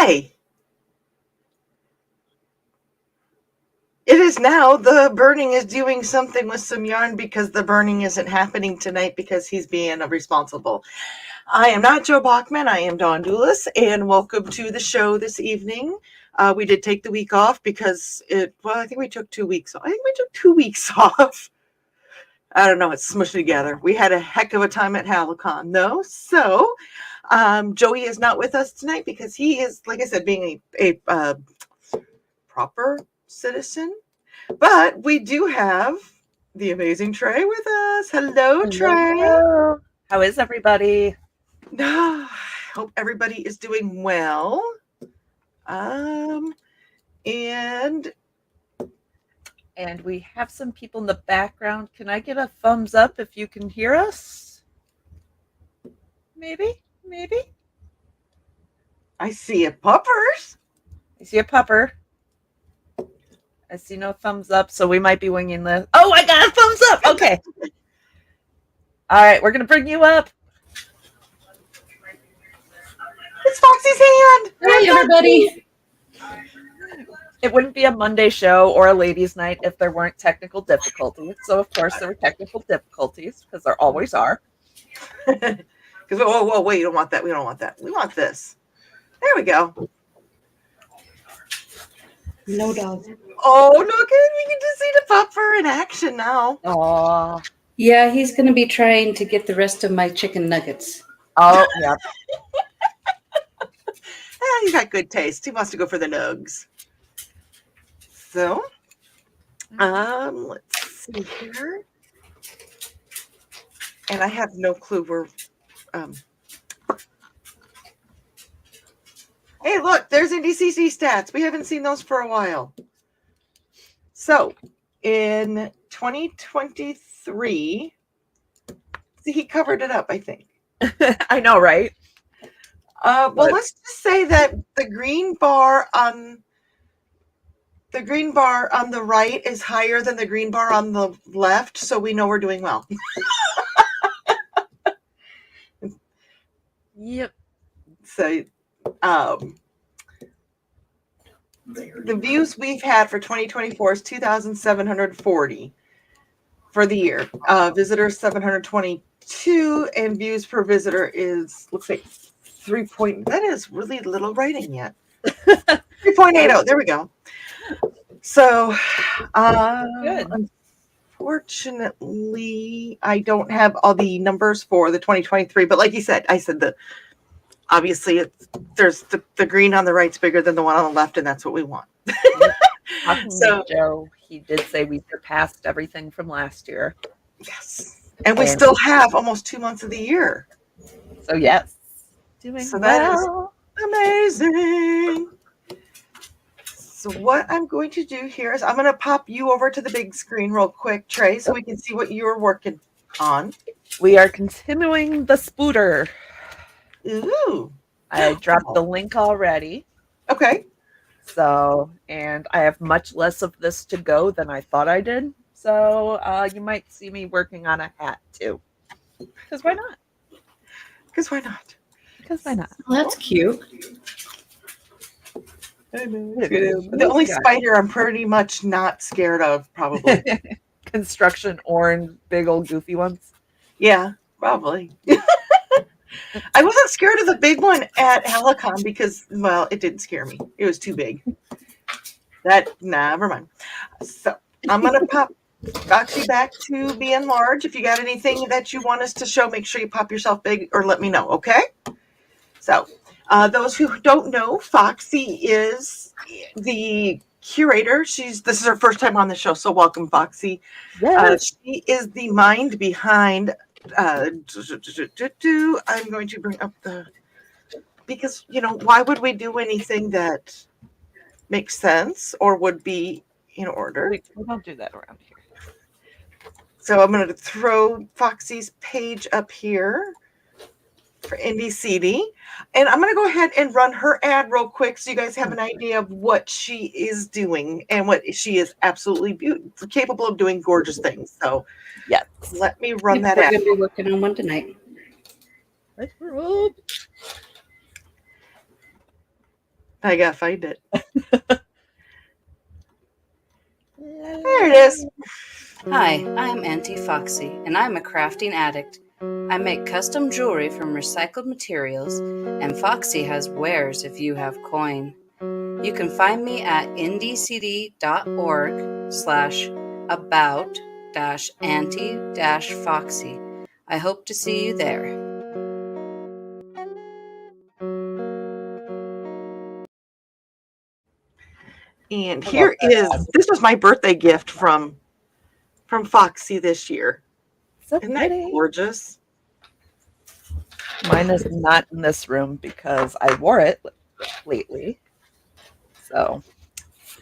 Hi. It is now. The burning is doing something with some yarn because the burning isn't happening tonight because he's being irresponsible. I am not Joe Bachman. I am Dawn Doulis, and welcome to the show this evening. We did take the week off because I think we took 2 weeks off. I think we took 2 weeks off. I don't know. It's smushed together. We had a heck of a time at Halicon, though. So Joey is not with us tonight because he is, like I said, being a proper citizen. But we do have the amazing Trey with us. Hello, Trey. Hello. How is everybody? Hope everybody is doing well. And we have some people in the background. Can I get a thumbs up if you can hear us? Maybe. I see a puppers. I see a pupper. I see no thumbs up, so we might be winging this. Oh, I got a thumbs up. Okay. All right, we're gonna bring you up. It's Foxy's hand. Hi, everybody. It wouldn't be a Monday show or a ladies' night if there weren't technical difficulties. So, of course, there were technical difficulties because there always are. Because whoa, wait, you don't want that. We don't want that. We want this. There we go. No dog. Oh, look at we get to see the pupper in action now. Oh, Yeah, he's going to be trying to get the rest of my chicken nuggets. oh, yeah. He's got good taste. He wants to go for the nugs. So, let's see here. And I have no clue where. Hey, look, there's NDCC stats. We haven't seen those for a while. So, in 2023, see, he covered it up, I think. I know, right? Well, let's just say that the green bar on the right is higher than the green bar on the left, so we know we're doing well. Yep. So, the views we've had for 2024 is 2,740 for the year. Visitors 722, and views per visitor looks like 3 point. That is really little writing yet. 3.80. There we go. So, Good. unfortunately, I don't have all the numbers for the 2023. But like you said, I said that obviously there's the green on the right's bigger than the one on the left, and that's what we want. So Joe, he did say we surpassed everything from last year. Yes, and we still have almost 2 months of the year. So yes, doing So well. that is amazing. So what I'm going to do here is I'm going to pop you over to the big screen real quick, Trey, so we can see what you're working on. We are continuing the spooter. Ooh. I dropped the link already. Okay. So, and I have much less of this to go than I thought I did. So you might see me working on a hat too. Because why not? Because why not? Because why not? Well, that's cute. The only spider I'm pretty much not scared of, probably. Construction orange, big old goofy ones. Yeah, probably. I wasn't scared of the big one at Halicon because, well, it didn't scare me. It was too big. Never mind. So I'm going to pop Foxy back to being large. If you got anything that you want us to show, make sure you pop yourself big or let me know, okay? So those who don't know, Foxy is the curator. This is her first time on the show, so welcome, Foxy. Yes. She is the mind behind. I'm going to bring up because why would we do anything that makes sense or would be in order? We don't do that around here. So I'm going to throw Foxy's page up here for NDCD. And I'm going to go ahead and run her ad real quick so you guys have an idea of what she is doing and what she is absolutely capable of doing gorgeous things. So yes, let me run that ad. ad. We're going to be working on one tonight. I gotta find it. There it is. Hi, I'm Auntie Foxy, and I'm a crafting addict. I make custom jewelry from recycled materials, and Foxy has wares if you have coin. You can find me at indiecity.org/about-auntie-foxy. I hope to see you there. And here is, this was my birthday gift from Foxy this year. So Isn't that pretty. gorgeous? Mine is not in this room because I wore it lately. So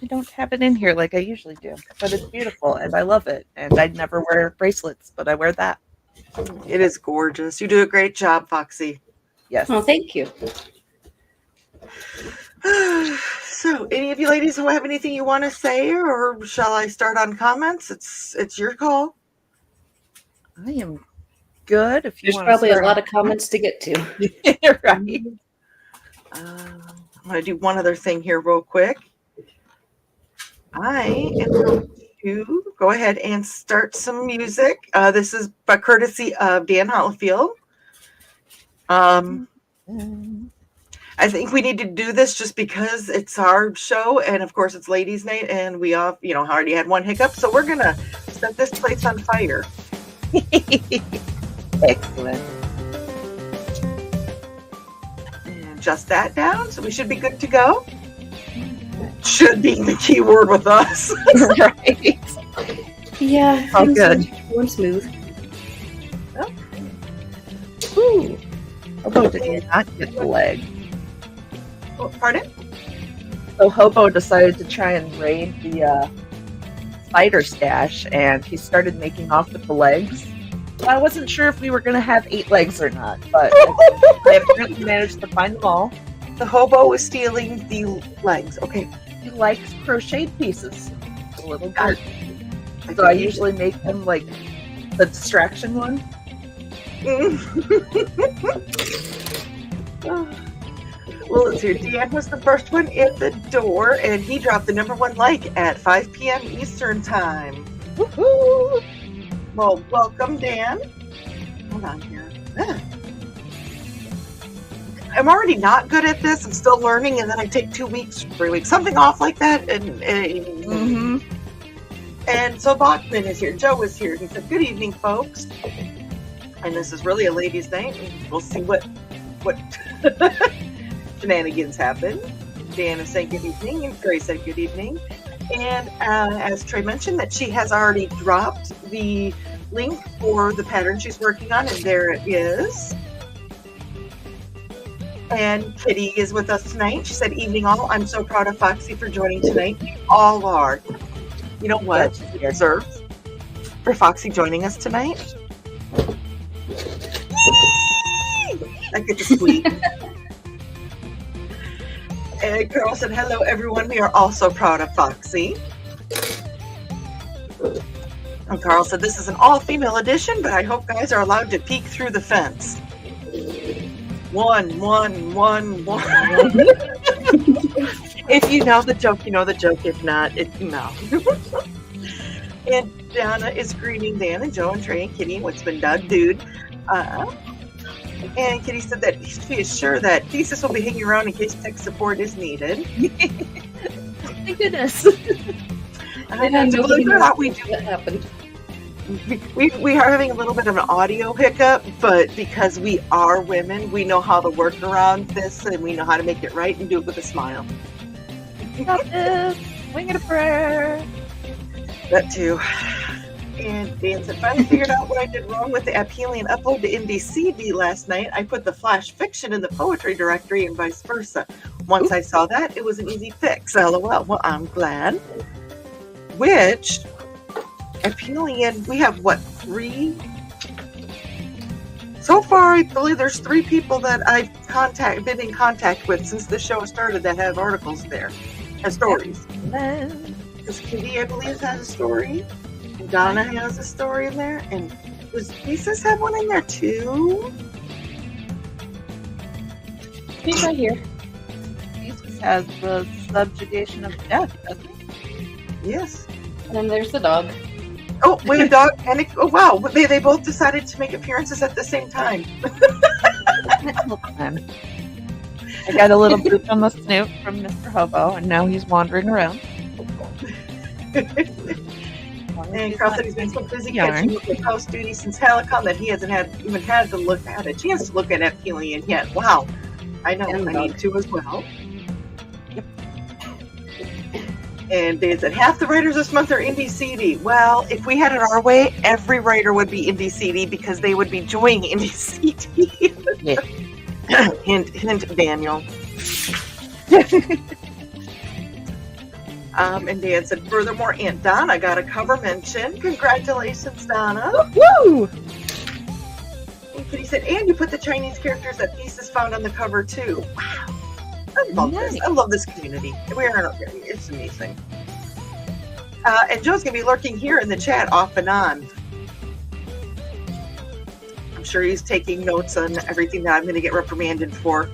I don't have it in here like I usually do. But it's beautiful and I love it. And I never wear bracelets, but I wear that. It is gorgeous. You do a great job, Foxy. Yes. Oh, thank you. So, any of you ladies who have anything you want to say, or shall I start on comments? It's your call. I am good. If you There's want probably to a lot of comments to get to. right. I'm going to do one other thing here real quick. I am going to go ahead and start some music. This is by courtesy of Dan Hollifield. I think we need to do this just because it's our show, and of course it's ladies' night, and we all, already had one hiccup, so we're gonna set this place on fire. Excellent. And adjust that down, so we should be good to go. Should be the key word with us. Right. Yeah. Oh, good. Going smooth. Ooh. Hobo did not get the leg. Oh, pardon? So Hobo decided to try and raid the spider stash, and he started making off with the legs. So I wasn't sure if we were going to have 8 legs or not, but I apparently managed to find them all. The hobo was stealing the legs. Okay. He likes crocheted pieces. A little Got bit. So I usually make them like the distraction one. Well, let's see. Dan was the first one at the door, and he dropped the #1 like at 5 p.m. Eastern Time. Woohoo! Well, welcome, Dan. Hold on here. I'm already not good at this. I'm still learning, and then I take 2 weeks, 3 weeks, something off like that. And so Bachman is here. Joe is here. He said, "Good evening, folks." And this is really a ladies' night. We'll see what shenanigans happen. Dan is saying good evening, and Trey said good evening. And as Trey mentioned, that she has already dropped the link for the pattern she's working on, and there it is. And Kitty is with us tonight. She said, "Evening all. I'm so proud of Foxy for joining tonight. We all are." You know what she deserves for Foxy joining us tonight? I get to squeak. And Carol said, "Hello, everyone. We are all so proud of Foxy." And Carl said, "This is an all-female edition, but I hope guys are allowed to peek through the fence." One. If you know the joke, you know the joke. If not, no. And Donna is greeting Dan and Joe and Trey and Kitty and what's been done, dude. And Kitty said that she is sure that Thesis will be hanging around in case tech support is needed. Thank goodness. Believe it or not, we do. What happened? We are having a little bit of an audio hiccup, but because we are women, we know how to work around this, and we know how to make it right and do it with a smile. Got this. Wing it a prayer. That too. And Dan said, "Finally figured out what I did wrong with the Apelian upload to MDCD last night. I put the flash fiction in the poetry directory and vice versa. Once I saw that, it was an easy fix. LOL. Well, I'm glad." Which Apelian, we have 3? So far, I believe there's 3 people that I've been in contact with since the show started that have articles there and stories. Because Kitty, I believe, has a story. And Donna has a story in there. And does Thesis have one in there too? He's right here. Thesis has the subjugation of death, doesn't he? Yes. And then there's the dog. Oh, wait, a dog. And oh, wow. They both decided to make appearances at the same time. I got a little boot on the snoot from Mr. Hobo, and now he's wandering around. And Carl said he's been so busy Yarn. catching up with house duty since Helicon that he hasn't even had a chance to look at Epilion yet. Wow. I know. And I dog. need to as well. And they said half the writers this month are indie CD. Well, if we had it our way, every writer would be indie CD because they would be enjoying indie CD. Yeah. hint, Daniel. And Dan said, furthermore, Aunt Donna got a cover mention. Congratulations, Donna. Woo! And Kitty said, and you put the Chinese characters that Thesis found on the cover too. Wow. I love this. Nice. I love this community. It's amazing. And Joe's going to be lurking here in the chat off and on. I'm sure he's taking notes on everything that I'm going to get reprimanded for.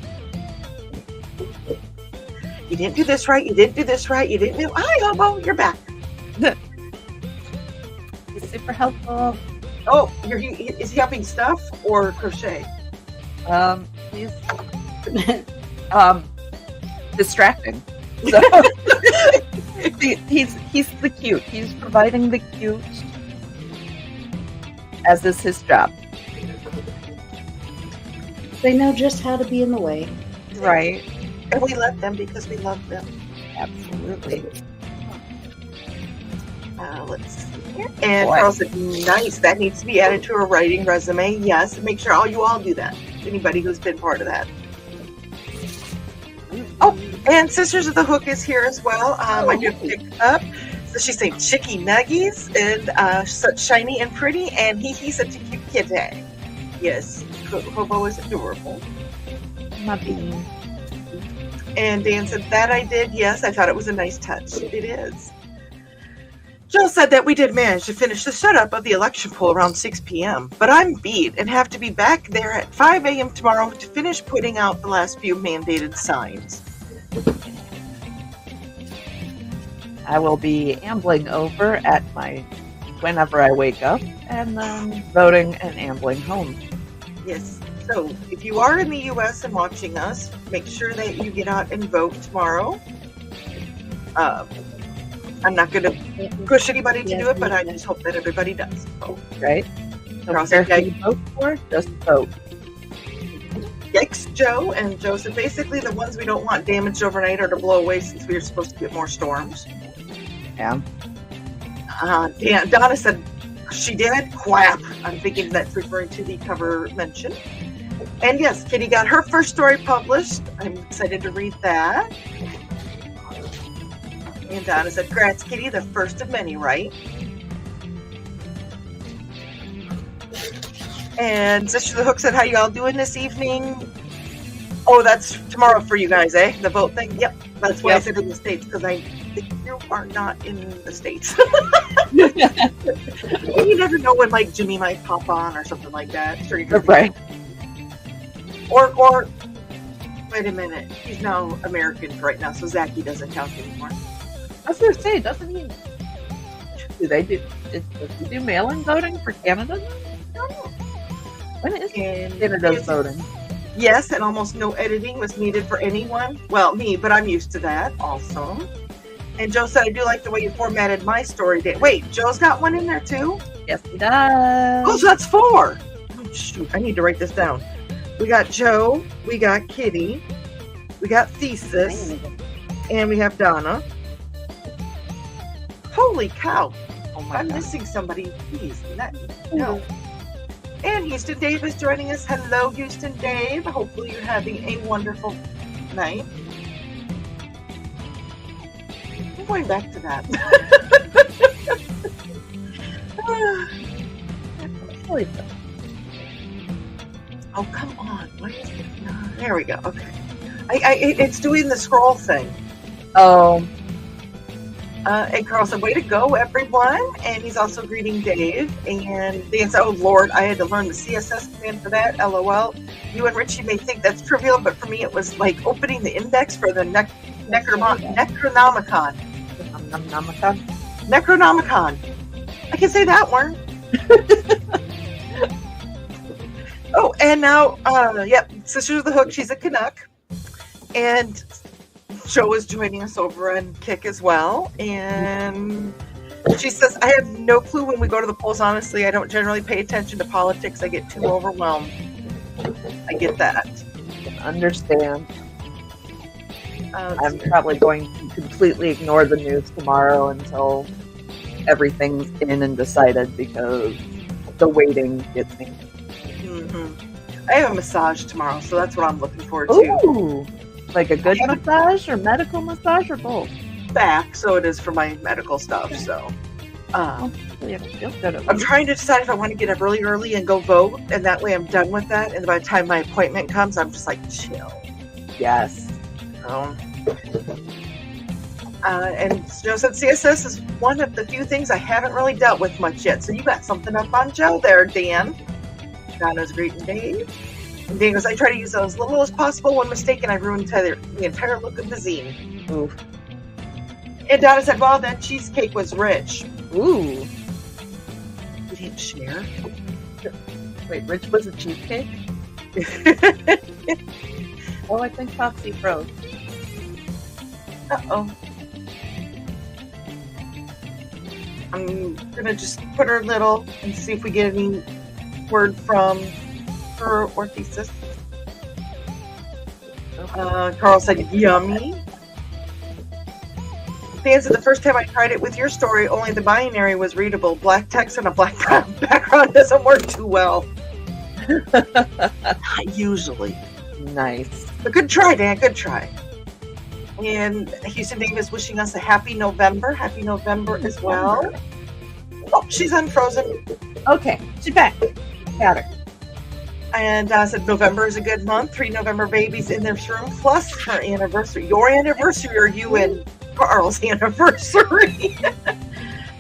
You didn't do this right. You didn't do this right. You didn't do. Hi, Hobo. You're back. He's super helpful. Oh, is he helping stuff or crochet? He's distracting. So he's the cute. He's providing the cute, as is his job. They know just how to be in the way. Right. And we let them because we love them. Absolutely. Let's see here. And Boy. Carl said, nice. That needs to be added to a writing resume. Yes. Make sure you all do that. Anybody who's been part of that. Oh, and Sisters of the Hook is here as well. I just picked up. So she's saying chicky nuggies and such shiny and pretty. And he's a cute kitty. Yes. Hobo is adorable. My bean. And Dan said, that I did. Yes, I thought it was a nice touch. It is. Jill said that we did manage to finish the setup of the election poll around 6 p.m., but I'm beat and have to be back there at 5 a.m. tomorrow to finish putting out the last few mandated signs. I will be ambling over at whenever I wake up, and then voting and ambling home. Yes. So if you are in the U.S. and watching us, make sure that you get out and vote tomorrow. I'm not going to push anybody to do it, but I just hope that everybody does. So, Right? So Cross care it, who you vote for, just vote. yikes, Joe. And Joe said basically the ones we don't want damaged overnight are to blow away since we are supposed to get more storms. Yeah. Donna said she did. Quap. I'm thinking that's referring to the cover mention. And yes, Kitty got her first story published. I'm excited to read that. And Donna said, congrats, Kitty, the first of many, right? And Sister the Hook said, how you all doing this evening? Oh, that's tomorrow for you guys, eh? The vote thing? Yep. That's why I said in the States, because I think you are not in the States. You never know when, like, Jimmy might pop on or something like that. Sure, you could be- Right. Or, wait a minute. He's now American right now, so Zachy doesn't count anymore. I was going to say, doesn't he? Does he do mail-in voting for Canada? When is And Canada's voting? yes, and almost no editing was needed for anyone. Well, me, but I'm used to that also. And Joe said, I do like the way you formatted my story. Wait, Joe's got one in there too? Yes, he does. Oh, so that's 4. Oh, shoot, I need to write this down. We got Joe, we got Kitty, we got Thesis, and we have Donna. Holy cow. Oh my I'm God. missing somebody. Please, no. And Houston Dave is joining us. Hello, Houston Dave. Hopefully you're having a wonderful night. I'm going back to that. Oh, come on. Why is it not? There we go. Okay. It's doing the scroll thing. Oh, And Carl said, way to go, everyone. And he's also greeting Dave. And Dan said, oh, Lord, I had to learn the CSS command for that. LOL. You and Richie may think that's trivial, but for me, it was like opening the index for the Necronomicon. Necronomicon. Necronomicon. I can say that word. Oh, and now, yep, Sisters of the Hook, she's a Canuck. And Joe is joining us over on Kick as well. And she says, I have no clue when we go to the polls. Honestly, I don't generally pay attention to politics. I get too overwhelmed. I get that. Understand. I'm probably going to completely ignore the news tomorrow until everything's in and decided because the waiting gets me. I have a massage tomorrow, so that's what I'm looking forward to. Ooh, like a good massage or medical massage or both? Back, so it is for my medical stuff. So Yeah, feel good. I'm trying to decide if I want to get up really early and go vote, and that way I'm done with that. And by the time my appointment comes, I'm just like chill. Yes. And Joe said CSS is one of the few things I haven't really dealt with much yet. So you got something up on Joe there, Dan. Donna's greeting Dave. And Dan goes, I try to use it as little as possible. When mistaken, I ruined the entire look of the zine. Ooh. And Donna said, well, that cheesecake was rich. Ooh. We didn't share. Wait, Rich was a cheesecake? Oh, I think Foxy froze. Uh-oh. I'm gonna just put her little and see if we get any word from her or thesis. Carl said, yummy. Dan said, the first time I tried it with your story, only the binary was readable. Black text and a black background doesn't work too well. Not usually. Nice. But good try, Dan. Good try. And Houston Davis wishing us a happy November. Happy November as well. Oh, she's unfrozen. Okay, she's back. Got her. And said November is a good month. 3 November babies in this room, plus her anniversary. Your anniversary or you and Carl's anniversary.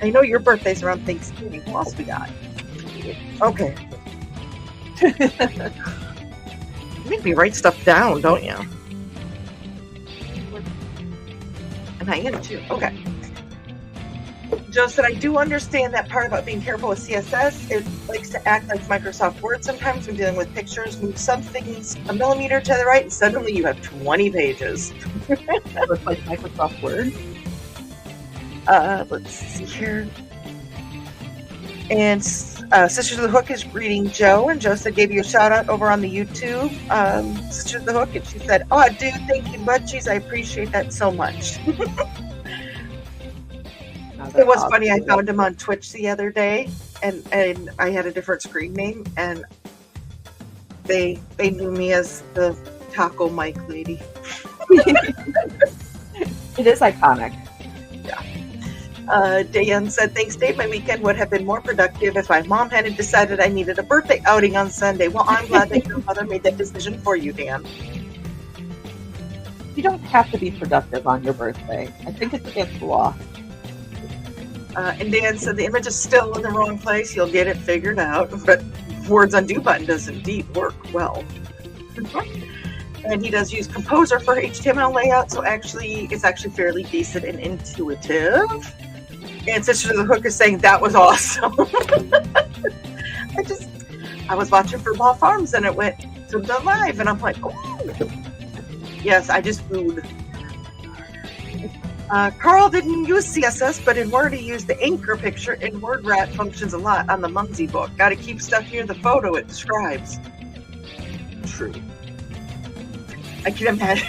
I know your birthday's around Thanksgiving. What else we got? Okay. You make me write stuff down, don't you? And I am too. Okay. Joe said, I do understand that part about being careful with CSS. It likes to act like Microsoft Word sometimes when dealing with pictures. Move some things a millimeter to the right, and suddenly you have 20 pages. Looks like Microsoft Word. Let's see here. And Sisters of the Hook is greeting Joe, and Joe said, gave you a shout out over on the YouTube, Sisters of the Hook, and she said, oh, dude, thank you, Munchies. I appreciate that so much. It was funny. I found him on Twitch the other day, and I had a different screen name, and they knew me as the Taco Mike lady. It is iconic. Yeah. Dan said, thanks, Dave. My weekend would have been more productive if my mom hadn't decided I needed a birthday outing on Sunday. Well, I'm glad that your mother made that decision for you, Dan. You don't have to be productive on your birthday. I think it's against the law. And Dan said the image is still in the wrong place. You'll get it figured out. But Word's undo button does indeed work well. And he does use Composer for HTML layout, so it's actually fairly decent and intuitive. And Sisters of the Hook is saying that was awesome. I was watching Football Farms and it went to the live, and I'm like, oh, yes, I just booed. Carl didn't use CSS, but in Word he used the anchor picture, and WordRat functions a lot on the Mumsy book. Got to keep stuff near the photo it describes. True. I can imagine,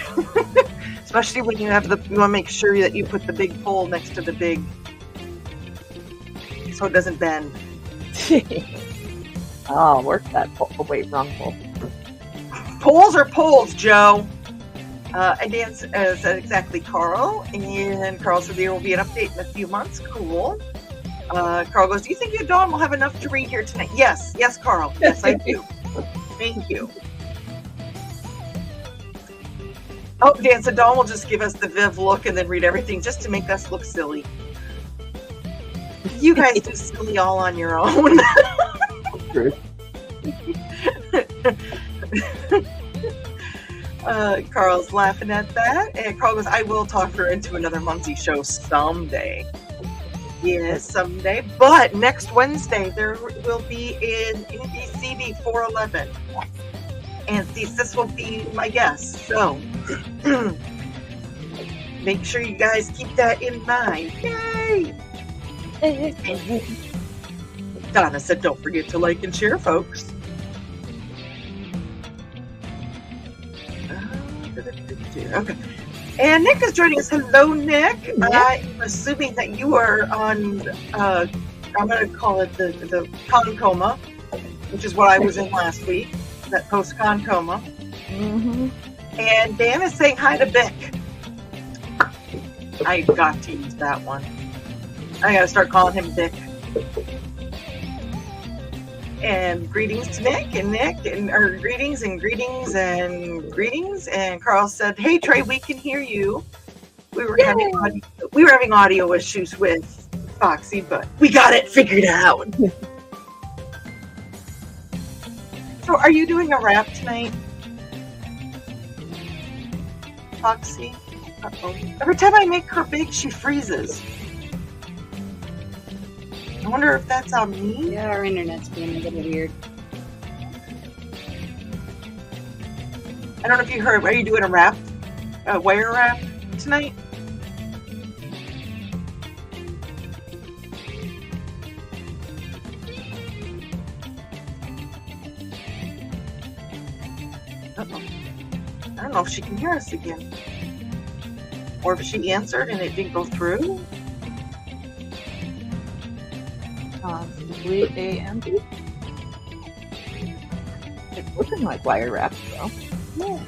especially when you want to make sure that you put the big pole next to the big, so it doesn't bend. Oh, work that pole. Oh, wait, wrong pole. Poles are poles, Joe. And Dan said exactly Carl, and Carl said there will be an update in a few months. Cool. Carl goes, do you think you and Dawn will have enough to read here tonight? Yes, Carl. Yes, I do. Thank you. Oh, Dan said Dawn will just give us the Viv look and then read everything just to make us look silly. You guys do silly all on your own. Carl's laughing at that. And Carl goes, I will talk her into another Muncie show someday. Yes, someday. But next Wednesday, there will be an NBCD 411. And this will be my guest. So make sure you guys keep that in mind. Yay! Donna said, don't forget to like and share, folks. Okay. And Nick is joining us. Hello, Nick. I'm assuming that you are on, I'm going to call it the con coma, which is what I was in last week, that post-con coma. Mm-hmm. And Dan is saying hi to Vic. I got to use that one. I got to start calling him Vic. And greetings to Nick, or greetings. And Carl said, "Hey Trey, we can hear you. We were having audio issues with Foxy, but we got it figured out." So, are you doing a wrap tonight, Foxy? Uh-oh. Every time I make her big, she freezes. I wonder if that's on me. Yeah, our internet's being a little weird. I don't know if you heard. Are you doing a wire wrap tonight? Uh-oh. I don't know if she can hear us again. Or if she answered and it didn't go through. Possibly AM. It's looking like wire wrap, though. Yeah.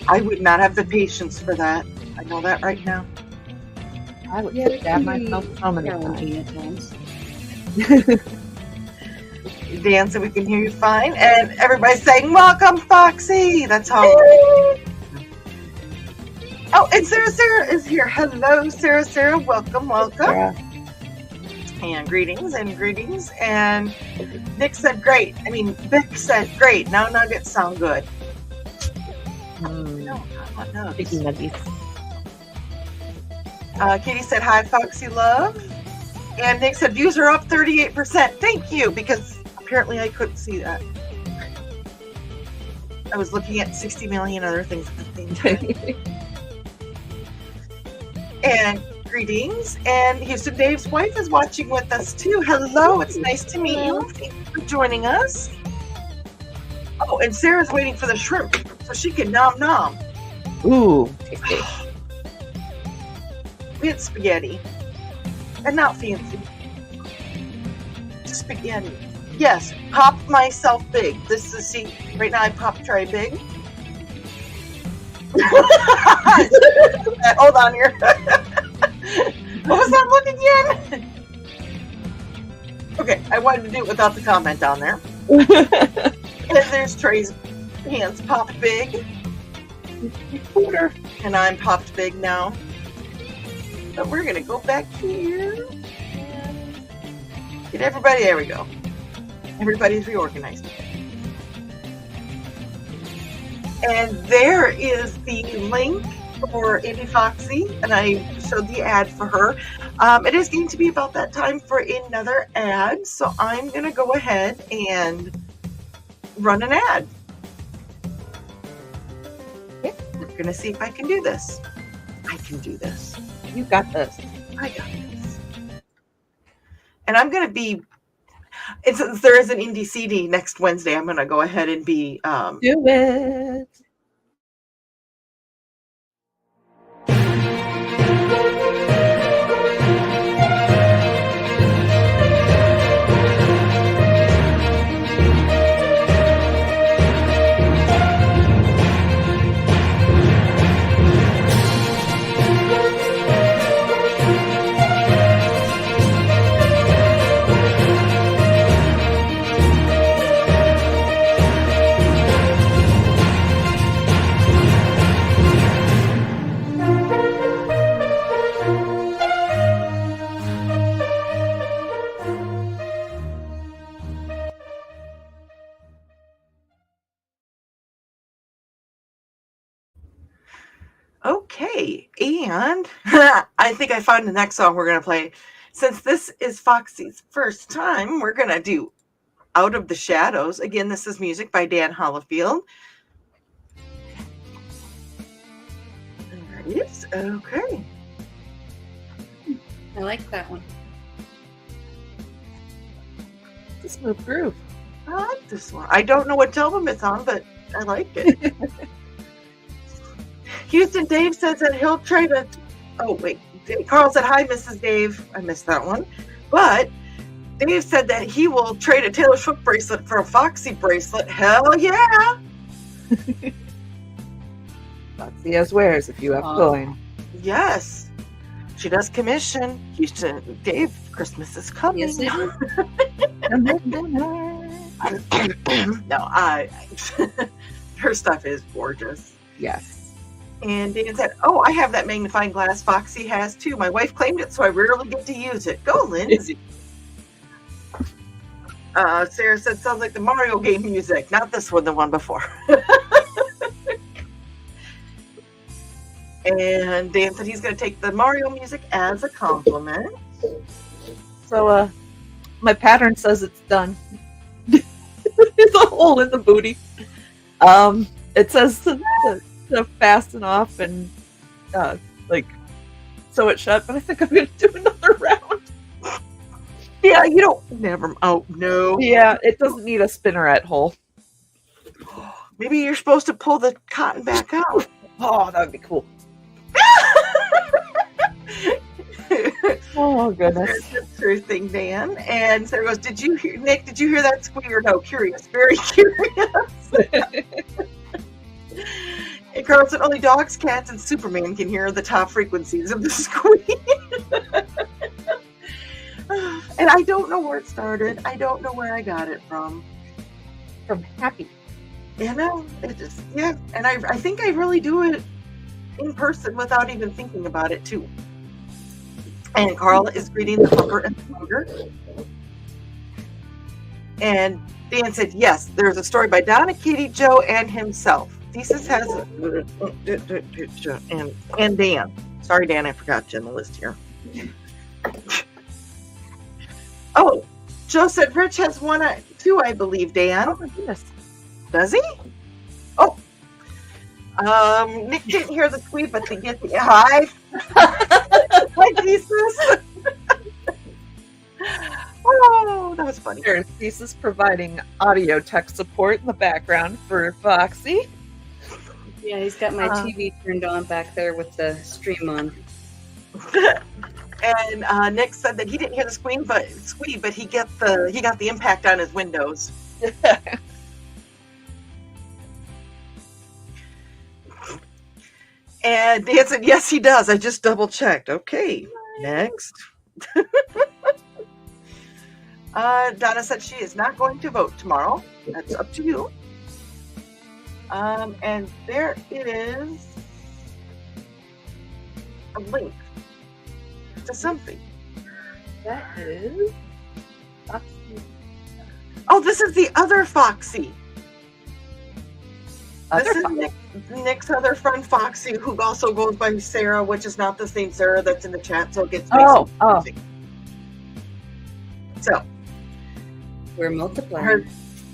I would not have the patience for that. I know that right now. I would stab myself so many times. Dan said we can hear you fine. And everybody's saying, welcome, Foxy. That's how. Oh, and Sarah is here. Hello, Sarah. Welcome. Yeah. And greetings. And Nick said great. Vic said great. Now nuggets sound good. No, not nuggets. Chicken nuggets. Katie said hi, Foxy love. And Nick said views are up 38%. Thank you, because apparently I couldn't see that. I was looking at 60 million other things at the same time. And greetings. And Houston Dave's wife is watching with us too. Hello, it's nice to meet you. Thank you for joining us. Oh, and Sarah's waiting for the shrimp so she can nom. Ooh, tasty. We had spaghetti. And not fancy. Spaghetti. Yes, pop myself big. This is, see, right now I pop Trey big. Hold on here. What was that look again? Okay, I wanted to do it without the comment on there. And there's Trey's hands popped big. And I'm popped big now. But we're going to go back here. And get everybody. There we go. Everybody's reorganized. And there is the link for Andy Foxy, and I showed the ad for her. It is going to be about that time for another ad, so I'm going to go ahead and run an ad. Yeah, we're going to see if I can do this. I can do this. You got this. I got this. And I'm going to be, and since there is an Indie CD next Wednesday, I'm going to go ahead and be Do it. Okay, and I think I found the next song we're going to play. Since this is Foxy's first time, we're going to do Out of the Shadows. Again, this is music by Dan Hollifield. There it is. Okay. I like that one. It's a smooth groove. I like this one. I don't know what album it's on, but I like it. Houston Dave says that he'll try to. Oh, wait. Carl said, hi, Mrs. Dave. I missed that one. But Dave said that he will trade a Taylor Swift bracelet for a Foxy bracelet. Hell yeah. Foxy has wares if you have coin. Yes. She does commission. Houston Dave, Christmas is coming. Yes, it is. No, her stuff is gorgeous. Yes. And Dan said, oh, I have that magnifying glass Foxy has too. My wife claimed it, so I rarely get to use it. Go, Lindsay. Sarah said, sounds like the Mario game music. Not this one, the one before. And Dan said he's going to take the Mario music as a compliment. So, my pattern says it's done. It's a hole in the booty. It says to fasten off and sew it shut, but I think I'm going to do another round. Yeah, you don't. Never. Oh no. Yeah, it doesn't need a spinneret hole. Maybe you're supposed to pull the cotton back out. Oh, that would be cool. Oh goodness. That's her thing, Dan. And Sarah goes, did you hear, Nick, did you hear that squeak? No, curious, very curious. And Carl said only dogs, cats, and Superman can hear the top frequencies of the squeak. And I don't know where it started. I don't know where I got it from. From Happy. You know, it just, yeah. And I think I really do it in person without even thinking about it too. And Carl is greeting the humper and the hunger. And Dan said, yes, there's a story by Donna, Katie, Joe, and himself. Thesis has and Dan. Sorry, Dan, I forgot you on the list here. Oh, Joe said Rich has two, I believe, Dan. Oh my goodness. Does he? Oh. Nick didn't hear the tweet, but to get the hi. Hi, Thesis. Oh, that was funny. There's Thesis providing audio tech support in the background for Foxy. Yeah, he's got my TV turned on back there with the stream on. And Nick said that he didn't hear the squeak, but he got the impact on his windows. And Dan said, yes, he does. I just double checked. Okay, next. Donna said she is not going to vote tomorrow. That's up to you. And there is a link to something. That is Foxy. Oh, this is the other Foxy. This is Nick's other friend Foxy, who also goes by Sarah, which is not the same Sarah that's in the chat, so it gets confusing. So We're multiplying. her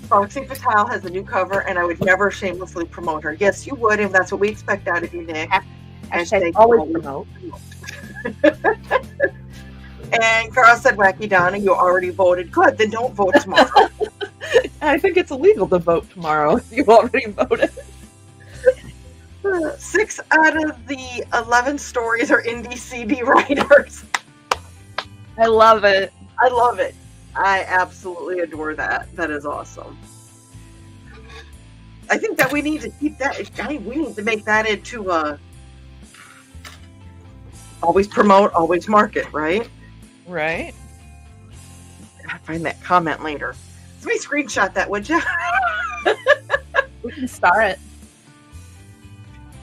Foxy Patel has a new cover, and I would never shamelessly promote her. Yes, you would, and that's what we expect out of you, Nick. Hashtag always promote. And Carl said, wacky Donna, you already voted. Good, then don't vote tomorrow. I think it's illegal to vote tomorrow if you already voted. 6 out of the 11 stories are indie CD writers. I love it. I love it. I absolutely adore that. That is awesome. I think that we need to keep that. We need to make that into always promote, always market, right? Right. I'll find that comment later. Somebody screenshot that, would you? We can star it.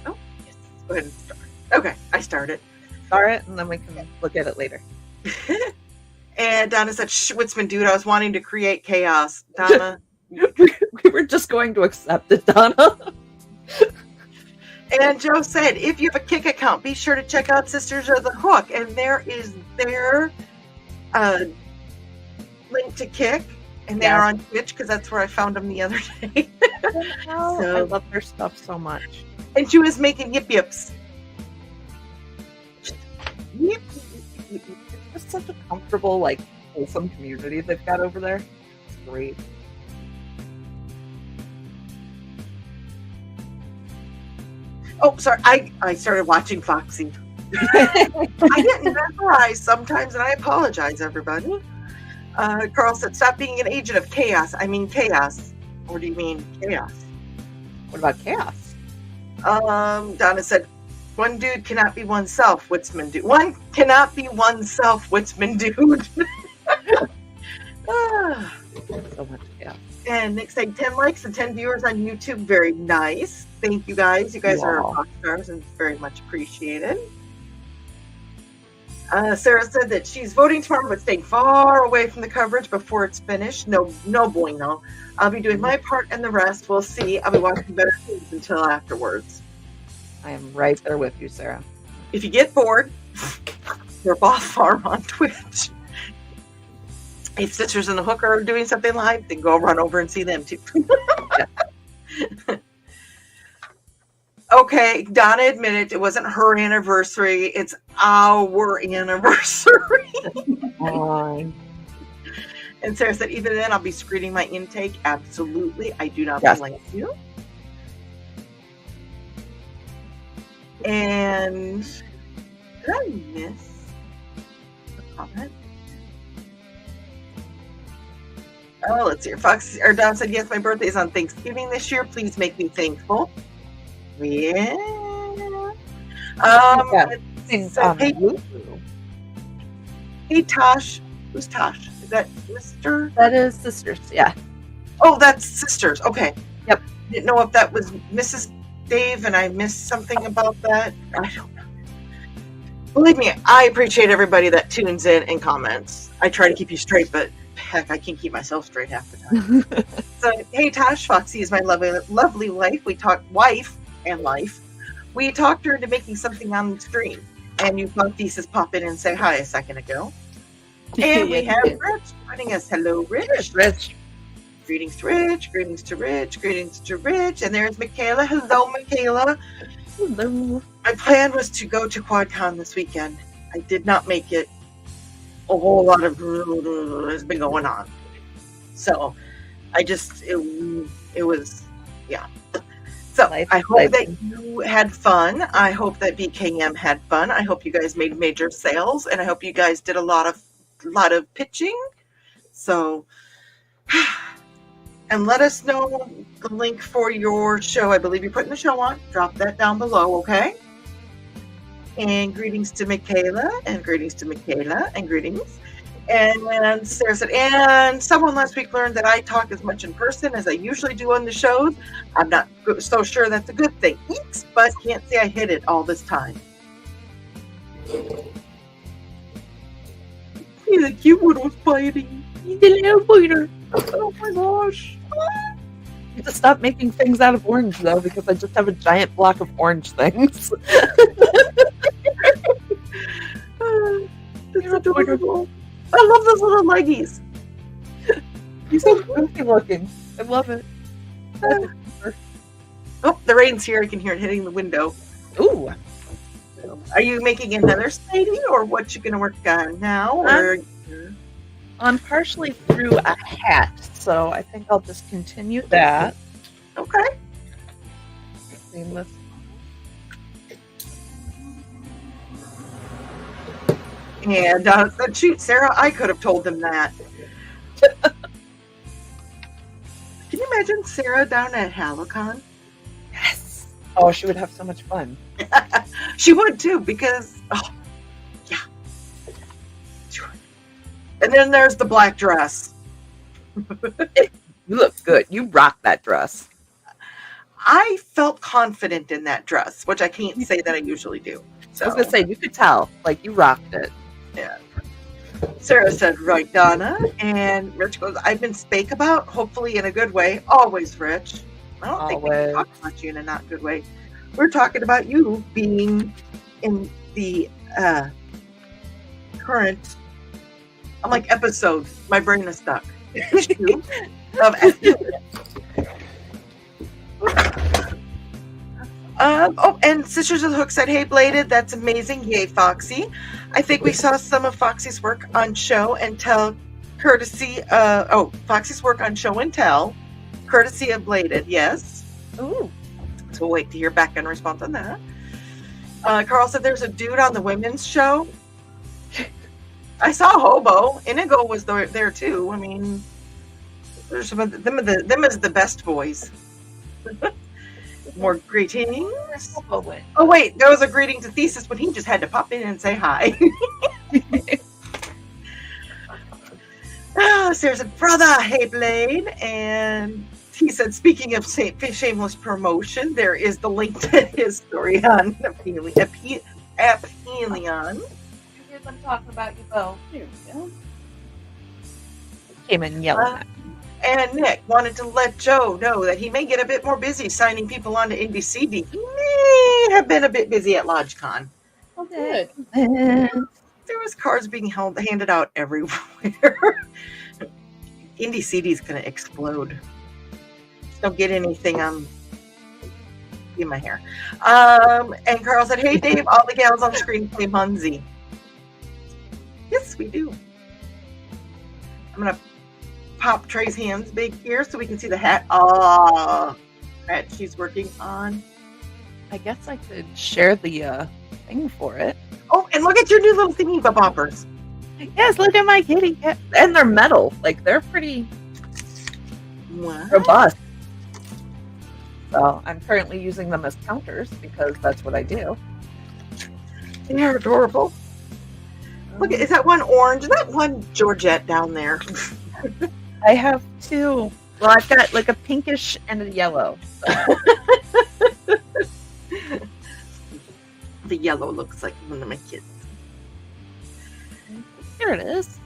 Oh, yes. Go ahead and start. Okay, I started. Star it, and then we can look at it later. And Donna said, Schwitzman, dude, I was wanting to create chaos. Donna. We were just going to accept it, Donna. And Joe said, if you have a Kick account, be sure to check out Sisters of the Hook. And there is their link to Kick. And they're on Twitch because that's where I found them the other day. I love their stuff so much. And she was making yip yips. Yip, yip, yip. It's just such a comfortable, like, wholesome community they've got over there. It's great. Oh, sorry. I started watching Foxy. I get mesmerized sometimes, and I apologize, everybody. Carl said, stop being an agent of chaos. I mean chaos. Or do you mean chaos? What about chaos? Donna said, one dude cannot be oneself, Witzman dude. One cannot be oneself, Witzman dude. So much chaos. And Nick said 10 likes and 10 viewers on YouTube. Very nice. Thank you guys. You guys are rock stars and very much appreciated. Sarah said that she's voting tomorrow but staying far away from the coverage before it's finished. No bueno. I'll be doing my part and the rest. We'll see. I'll be watching better things until afterwards. I am right there with you, Sarah. If you get bored, they're Boss Farm on Twitch. If Sisters in the Hook are doing something live, then go run over and see them too. Okay, Donna admitted it wasn't her anniversary. It's our anniversary. And Sarah said, even then, I'll be screening my intake. Absolutely. I do not blame you. And did I miss a comment? Oh, let's see. Don said, yes, my birthday is on Thanksgiving this year. Please make me thankful. Yeah. Hey, Tosh. Who's Tosh? Is that Mr.? That is Sisters, yeah. Oh, that's Sisters. Okay. Yep. Didn't know if that was Mrs. Dave and I missed something about that. I don't know. Believe me, I appreciate everybody that tunes in and comments. I try to keep you straight, but heck, I can't keep myself straight half the time. So, hey, Tosh, Foxy is my lovely wife. We talked life. We talked her into making something on the stream. And you thought Thesis pop in and say hi a second ago. And we have Rich joining us. Hello, Rich. Rich. Greetings to Rich. Greetings to Rich. Greetings to Rich. And there's Michaela. Hello, Michaela. Hello. My plan was to go to QuadCon this weekend. I did not make it. A whole lot of has been going on. So I just, it was, yeah. So I hope that you had fun. I hope that BKM had fun. I hope you guys made major sales, and I hope you guys did a lot of pitching. So, and let us know the link for your show. I believe you're putting the show on. Drop that down below, okay? And greetings to Michaela, and greetings to Michaela, and greetings. And Sarah said, and someone last week learned that I talk as much in person as I usually do on the shows. I'm not so sure that's a good thing. Eeks, but can't say I hit it all this time. The keyboard was biting. He's a little biter. Oh my gosh. I need to stop making things out of orange, though, because I just have a giant block of orange things. That's adorable. I love those little leggies. He's so goofy looking. I love it. Oh, the rain's here. I can hear it hitting the window. Ooh. Are you making another Spidey, or what you gonna work on now? Or I'm partially through a hat, so I think I'll just continue that. Okay. Seamless. And shoot, Sarah, I could have told them that. Can you imagine Sarah down at Halicon? Yes. Oh, she would have so much fun. She would too, because yeah. And then there's the black dress. You look good. You rock that dress. I felt confident in that dress, which I can't say that I usually do. So. I was gonna say, you could tell, like, you rocked it. Yeah. Sarah said, right, Donna. And Rich goes, I've been spake about, hopefully in a good way. Always, Rich. I don't think we can talk about you in a not good way. We're talking about you being in the current, I'm like episode, my brain is stuck. of and Sisters of the Hook said, "Hey, Bladed, that's amazing. Yay, Foxy." I think we saw some of Foxy's work on show and tell, courtesy. Foxy's work on show and tell, courtesy of Bladed. Yes. Ooh. So we'll wait to hear back and response on that. Carl said, "There's a dude on the women's show." I saw Hobo. Inigo was there too. I mean, there's some of them as the best boys. More greetings. Oh wait, there was a greeting to Thesis, but he just had to pop in and say hi. Sarah said, "Brother, hey Blade," and he said, "Speaking of shameless promotion, there is the link to his story on Apelion." Hear them talking about you both. There we go. Came in yelling at me. And Nick wanted to let Joe know that he may get a bit more busy signing people onto IndieCD. He may have been a bit busy at LodgeCon. Oh, good. There was cards being handed out everywhere. IndieCD is going to explode. Just don't get anything in my hair. And Carl said, "Hey Dave, all the gals on screen play Munzie." Yes, we do. I'm going to pop Trey's hands big here so we can see the hat. That she's working on. I guess I could share the thing for it. Oh, and look at your new little thingy boppers. Yes, look at my kitty cat. And they're metal. Like, they're pretty What? robust. So I'm currently using them as counters because that's what I do. They're adorable. Look, is that one orange? Is that one Georgette down there? I have two. Well, I've got like a pinkish and a yellow. The yellow looks like one of my kids. Here it is.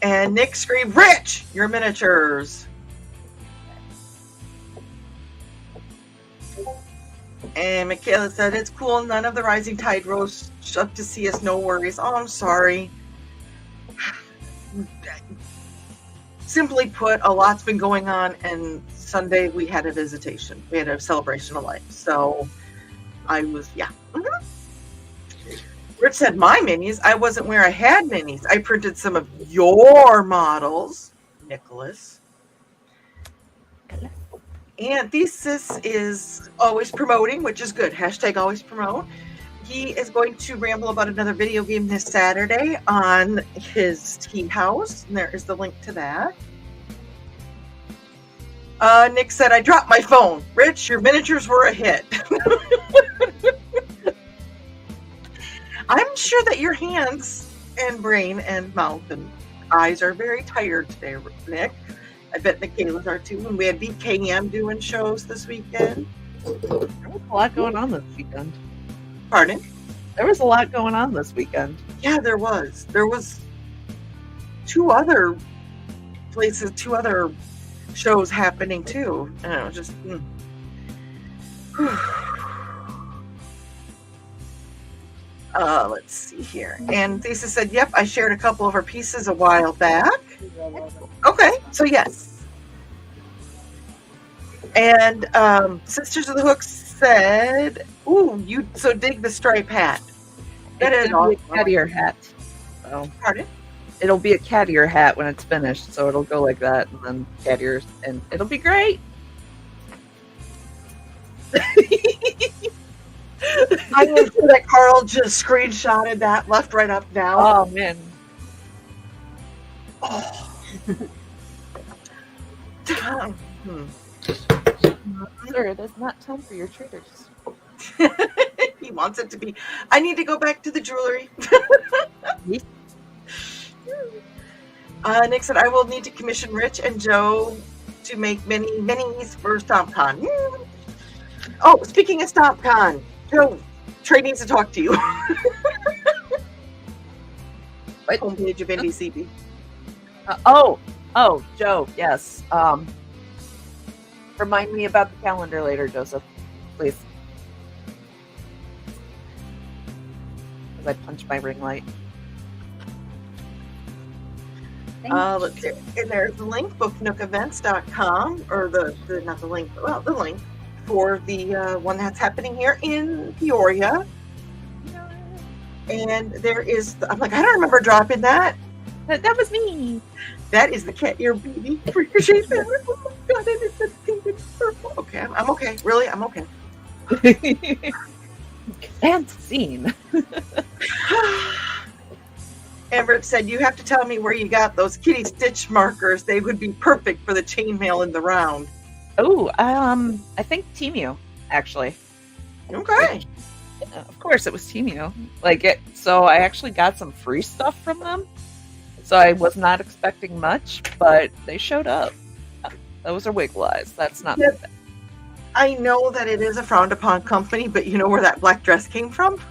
And Nick screamed, "Rich, your miniatures." And Michaela said, "It's cool. None of the Rising Tide rose up to see us. No worries." Oh, I'm sorry. Simply put, a lot's been going on, and Sunday we had a visitation. We had a celebration of life. So I was, yeah. Mm-hmm. Rich said, "My minis. I wasn't where I had minis. I printed some of your models, Nicholas." And Thesis is always promoting, which is good. Hashtag always promote. He is going to ramble about another video game this Saturday on his tea house. And there is the link to that. Nick said, "I dropped my phone. Rich, your miniatures were a hit." I'm sure that your hands and brain and mouth and eyes are very tired today, Nick. I bet Michaela's are too. And we had BKM doing shows this weekend. There was a lot going on this weekend. Pardon? There was a lot going on this weekend. Yeah, there was. There was two other places, two other shows happening too. I don't know, just. Let's see here. And Thesis said, "Yep, I shared a couple of her pieces a while back." Okay, so yes. And Sisters of the Hook said, "Ooh, you so dig the stripe hat." That is It'll be a awesome. cat ear hat. So Pardon? it'll be a cat ear hat when it's finished. So it'll go like that, and then cat ears, and it'll be great. I know that Carl just screenshotted that left, right, up, down. Oh man. Oh. Sir, it is not time for your triggers. He wants it to be. I need to go back to the jewelry. Nick said, "I will need to commission Rich and Joe to make minis for StompCon." Oh, speaking of StompCon, Joe, Trey needs to talk to you. What? Homepage of IndieCB. Oh, Joe, yes. Remind me about the calendar later, Joseph, please. I punched my ring light. Let's see. And there's the link, booknookevents.com, or not the link, well, the link for the one that's happening here in Peoria. And there is, I'm like, I don't remember dropping that. That was me. That is the cat ear baby for your shade family. Oh my god, it is so pink and purple. Okay, I'm okay. Really, I'm okay. And scene. Everett said, you have to tell me where you got those kitty stitch markers. They would be perfect for the chainmail in the round. Oh, I think Temu, actually. Okay. Of course, it was Temu. So I actually got some free stuff from them. So I was not expecting much, but they showed up. Those are Wiggle Eyes. That's not Yep. I know that it is a frowned upon company, but you know where that black dress came from?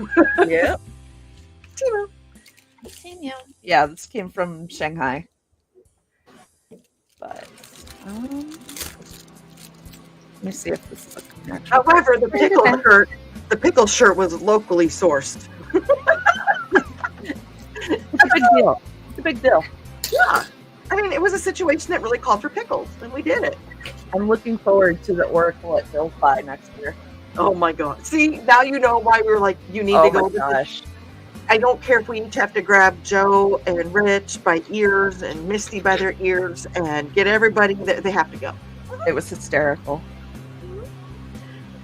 Yeah. Temu. Yeah, this came from Shanghai. But let me see if this is a connection. However, the pickle shirt was locally sourced. It's a big deal. It's a big deal. Yeah. I mean, it was a situation that really called for pickles, and we did it. I'm looking forward to the Oracle at Delphi next year. Oh my god. See, now you know why we were like, you need to go. Oh my gosh. I don't care if we each have to grab Joe and Rich by ears and Misty by their ears and get everybody that they have to go. It was hysterical.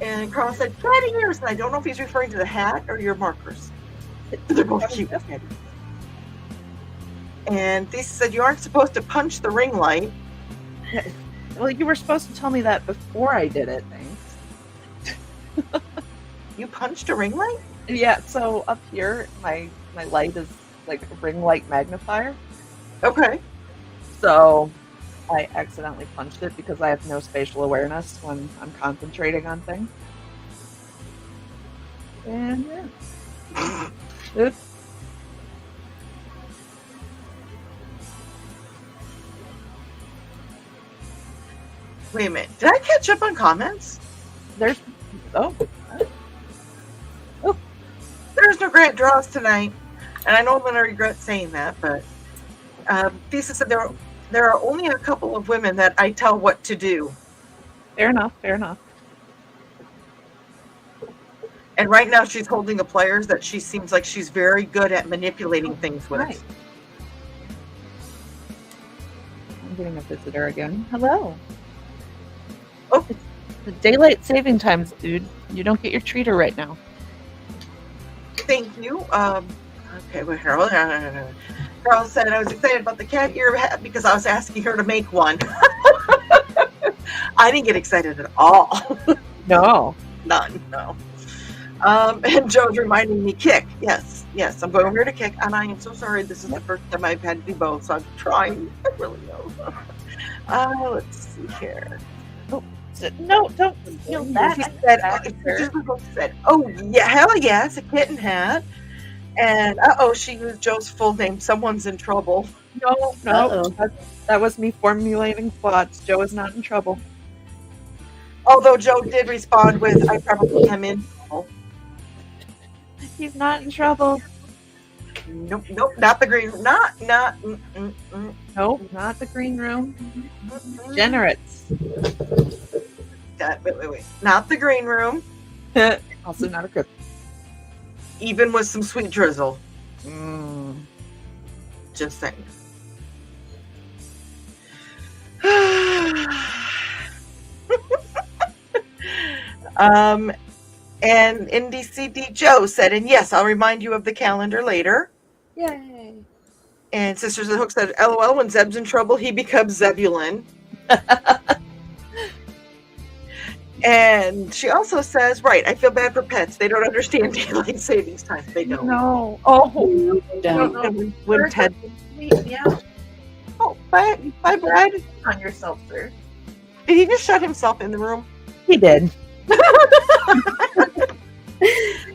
And Carl said, cat ears. And I don't know if he's referring to the hat or your markers. They're both cute. And Thesa said, you aren't supposed to punch the ring light. Well, you were supposed to tell me that before I did it, thanks. You punched a ring light? Yeah, so up here, my light is like a ring light magnifier. Okay. So I accidentally punched it because I have no spatial awareness when I'm concentrating on things. And yeah. Oops. Wait a minute. Did I catch up on comments? There's There's no grant draws tonight. And I know I'm going to regret saying that, but Thesa said there are only a couple of women that I tell what to do. fair enough. And right now she's holding the players that she seems like she's very good at manipulating things with. Right. I'm getting a visitor again. Hello. Oh. It's the daylight saving times, dude. You don't get your treater right now. Thank you. Okay, wait, Carol said I was excited about the cat ear hat because I was asking her to make one. I didn't get excited at all. No. None, no. And Joe's reminding me, kick. Yes, I'm going over here to kick, and I am so sorry. This is the first time I've had to do both, so I'm trying. I really know. Let's see here. No, don't feel that. She said, oh, yeah, hell yeah, it's a kitten hat. And, she used Joe's full name. Someone's in trouble. No. That was me formulating plots. Joe is not in trouble. Although Joe did respond with, I probably am in trouble. He's not in trouble. Nope, not the green room. Not, Nope, not the green room. Generates. Wait. Not the green room. Also not a crypt. Even with some sweet drizzle. Just saying. And NDCD Joe said, and yes, I'll remind you of the calendar later. Yay. And Sisters of the Hook said, LOL, when Zeb's in trouble, he becomes Zebulon. And she also says, right, I feel bad for pets. They don't understand daylight savings time. They don't. No. Oh, And when Ted... Yeah. Oh, bye, Brad. On yourself, sir. Did he just shut himself in the room? He did.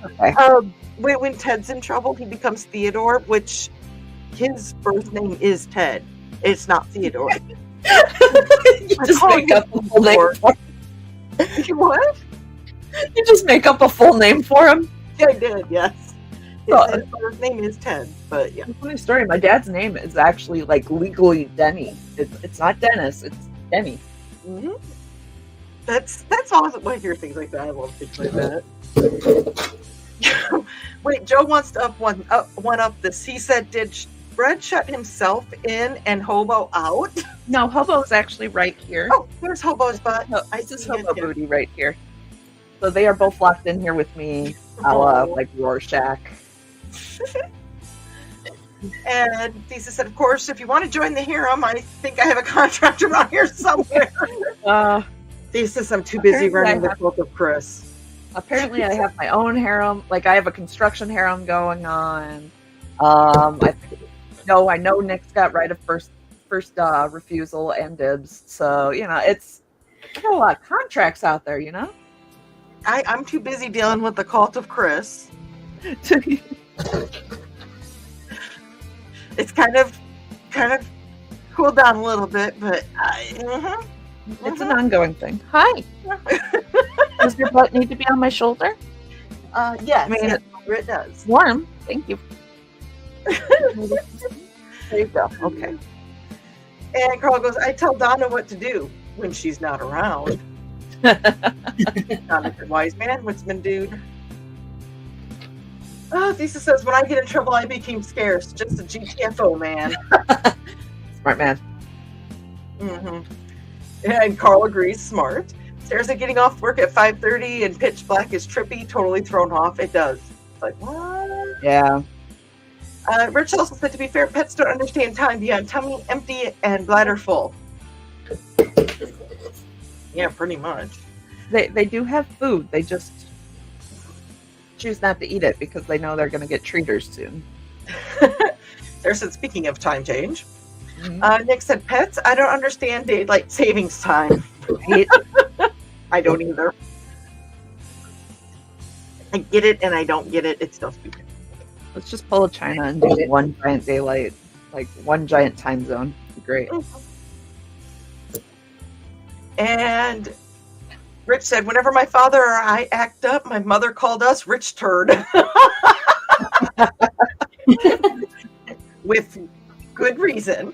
Okay. When Ted's in trouble, he becomes Theodore, which his birth name is Ted. It's not Theodore. You just make up a full name for him. What? You just make up a full name for him? Yeah, I did, yes. His name is Ted, but yeah. Funny story. My dad's name is actually like legally Denny. It's not Dennis. It's Denny. Mm-hmm. That's awesome. When I hear things like that, I love things like that. Wait, Joe wants to one up this. He said, "Did Fred shut himself in and Hobo out?" No, Hobo's actually right here. Oh, there's Hobo's butt. No, I this is see Hobo it, yeah. Booty right here. So they are both locked in here with me, a la like Rorschach. And Lisa said, "Of course, if you want to join the harem, I think I have a contract around here somewhere." Lisa says, "I'm too busy running the cult of Chris." Apparently, I have my own harem. Like I have a construction harem going on. I know Nick's got right of first refusal and dibs. So I got a lot of contracts out there. I'm too busy dealing with the cult of Chris. It's kind of cooled down a little bit, but it's an ongoing thing. Hi. Does your butt need to be on my shoulder? Yes, it does. Warm. Thank you. There you go. Okay. And Carl goes, "I tell Donna what to do when she's not around." Not a good wise man, woodsman dude. Lisa says, "When I get in trouble, I became scarce. Just a GTFO man." Smart man. Mm-hmm. And Carl agrees, smart. Sarah said, "Getting off work at 5:30 and pitch black is trippy, totally thrown off." It does. It's like, what? Yeah. Rich also said, "To be fair, pets don't understand time beyond tummy empty and bladder full." Yeah, pretty much. They do have food. They just choose not to eat it because they know they're going to get treaters soon. Sarah said, "Speaking of time change." Mm-hmm. Nick said, "Pets, I don't understand daylight savings time." I don't either. I get it and I don't get it. It's still stupid. Let's just pull a China and do one giant daylight, like one giant time zone. It'd be great. And Rich said, "Whenever my father or I act up, my mother called us Rich Turd." With good reason.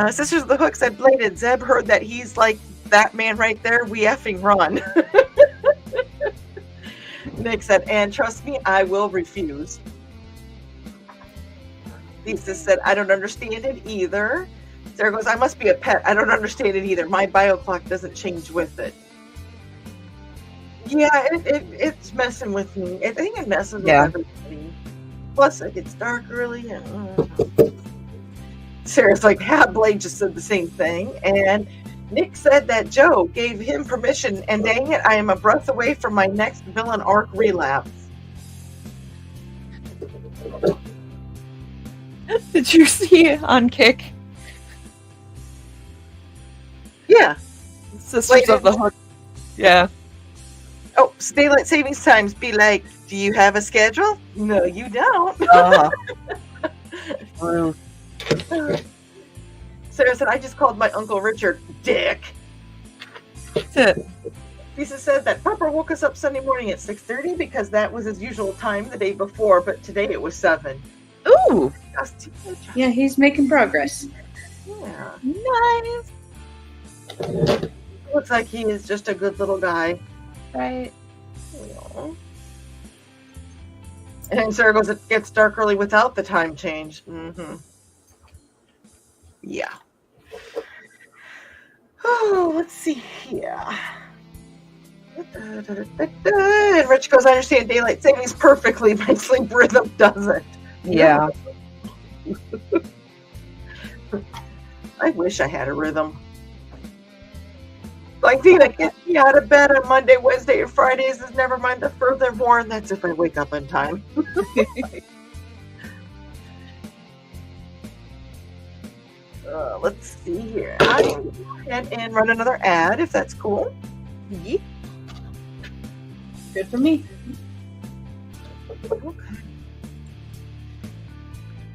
Sisters of the Hook said, "Bladed, Zeb heard that he's like that man right there. We effing run." Nick said, "And trust me, I will refuse." Lisa said, "I don't understand it either." Sarah goes, "I must be a pet. I don't understand it either. My bio clock doesn't change with it." Yeah, it's messing with me. I think it messes with everybody. Plus, it gets dark early. Sarah's like, Blade just said the same thing. And Nick said that Joe gave him permission, and dang it, I am a breath away from my next villain arc relapse. Did you see on Kick? Yeah. Sisters of the Hook. Yeah. Oh, daylight savings times be like, do you have a schedule? No, you don't. Sarah said, "I just called my Uncle Richard dick." Lisa said that Papa woke us up Sunday morning at 6:30 because that was his usual time the day before, but today it was 7. Ooh. Yeah, he's making progress. Yeah. Nice. Looks like he is just a good little guy. Right. Aww. And Sarah goes, "It gets dark early without the time change." Mm-hmm. Yeah. Oh, let's see here. And Rich goes, "I understand daylight savings perfectly. My sleep rhythm doesn't." Yeah. I wish I had a rhythm. Like, thing that gets me out of bed on Monday, Wednesday, and Fridays is never mind the furthermore, and that's if I wake up in time. Let's see here. I'm going to go ahead and run another ad, if that's cool. Yeah. Good for me. Okay.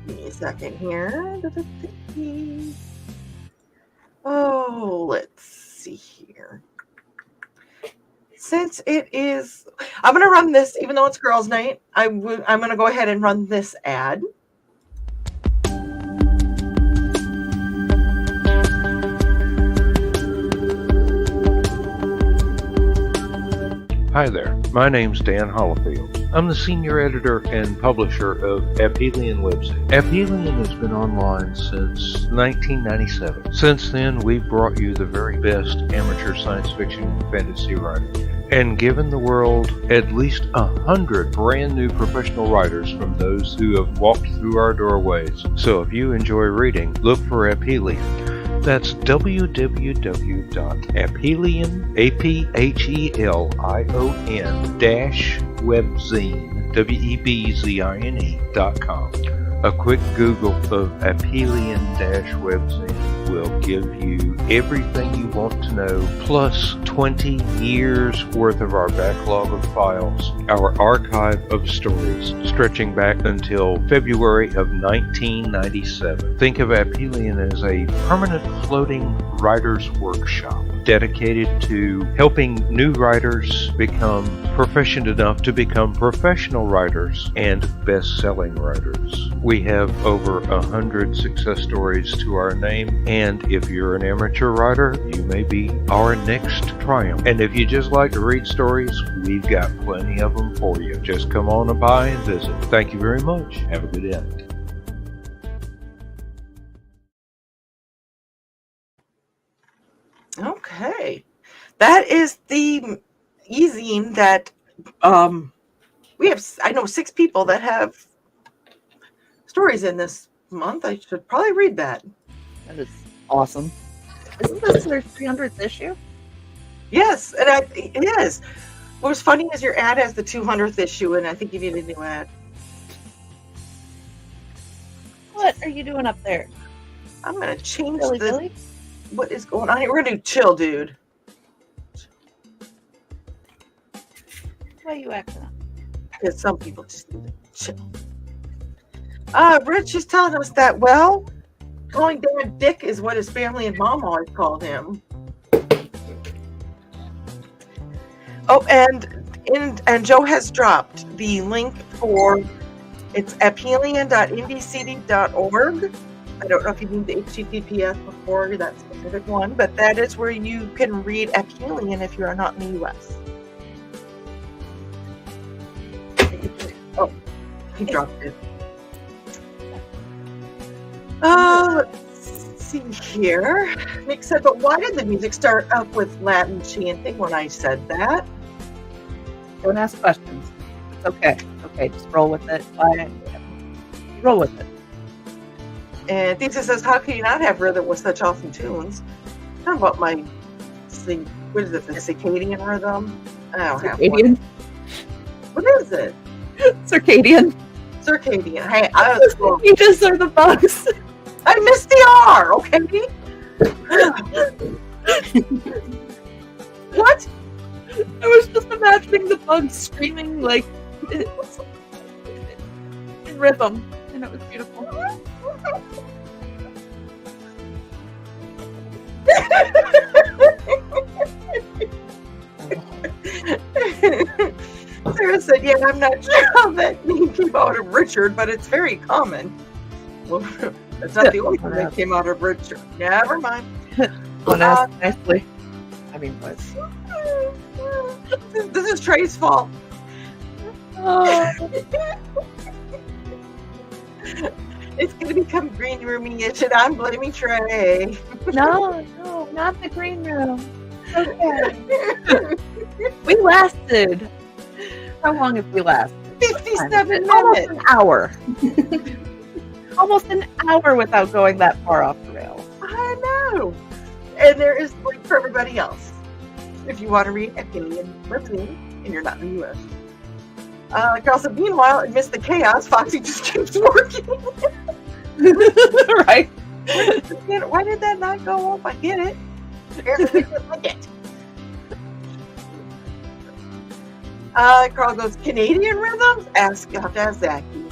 Give me a second here. Oh, let's see here. Since it is, I'm going to run this, even though it's girls' night. I'm going to go ahead and run this ad. Hi there, my name's Dan Hollifield. I'm the senior editor and publisher of Aphelion website. Aphelion has been online since 1997. Since then, we've brought you the very best amateur science fiction and fantasy writing, and given the world at least 100 brand new professional writers from those who have walked through our doorways. So if you enjoy reading, look for Aphelion. That's www.aphelion, APHELION webzine.com. A quick Google of Aphelion-webzine will give you everything you want to know, plus 20 years worth of our backlog of files, our archive of stories stretching back until February of 1997. Think of Aphelion as a permanent floating writer's workshop dedicated to helping new writers become proficient enough to become professional writers and best-selling writers. We have over 100 success stories to our name, and if you're an amateur writer, you may be our next triumph. And if you just like to read stories, we've got plenty of them for you. Just come on by and visit. Thank you very much. Have a good day. Okay. That is the e-zine that we have. I know 6 people that have stories in this month. I should probably read that. That is awesome. Isn't this their 300th issue? Yes, and it is. What was funny is your ad has the 200th issue, and I think you need a new ad. What are you doing up there? I'm going to change Billy? what is going on here. We're going to do chill, dude. Why are you acting up? Because some people just need to chill. Rich is telling us that, well, calling Dad Dick is what his family and mom always called him. Oh, and Joe has dropped the link for, it's aphelion.indiecity.org. I don't know if you need the HTTPS before that specific one, but that is where you can read Aphelion if you are not in the U.S. Oh, he dropped it. Let's see here. Nick said, but why did the music start up with Latin chanting when I said that? Don't ask questions. It's okay. Okay, just roll with it. Roll with it. And Thesa says, how can you not have rhythm with such awesome tunes? How about my, what is it, the circadian rhythm? I don't have one. What is it? Circadian. Circadian. Hey, You just are the bugs. I missed the R, okay? What? I was just imagining the bugs screaming like in rhythm, and it was beautiful. Sarah said, yeah, I'm not sure how that name came out of Richard, but it's very common. Well, that's not the only one that came out of Richard. Never mind. Don't ask nicely. I mean, what? This is Trey's fault. It's going to become green roomy-ish, and I'm blaming Trey. No, not the green room. Okay. We lasted. How long have we lasted? 57 Almost minutes. an hour. Almost an hour without going that far off the rails. I know. And there is link for everybody else. If you want to read Aphelion webzine and you're not in the U.S. Carl said, meanwhile, amidst the chaos, Foxy just keeps working. Right? Why did that not go up? I get it. Apparently, I didn't like it. Carl goes, Canadian rhythms? You have to ask Zachy.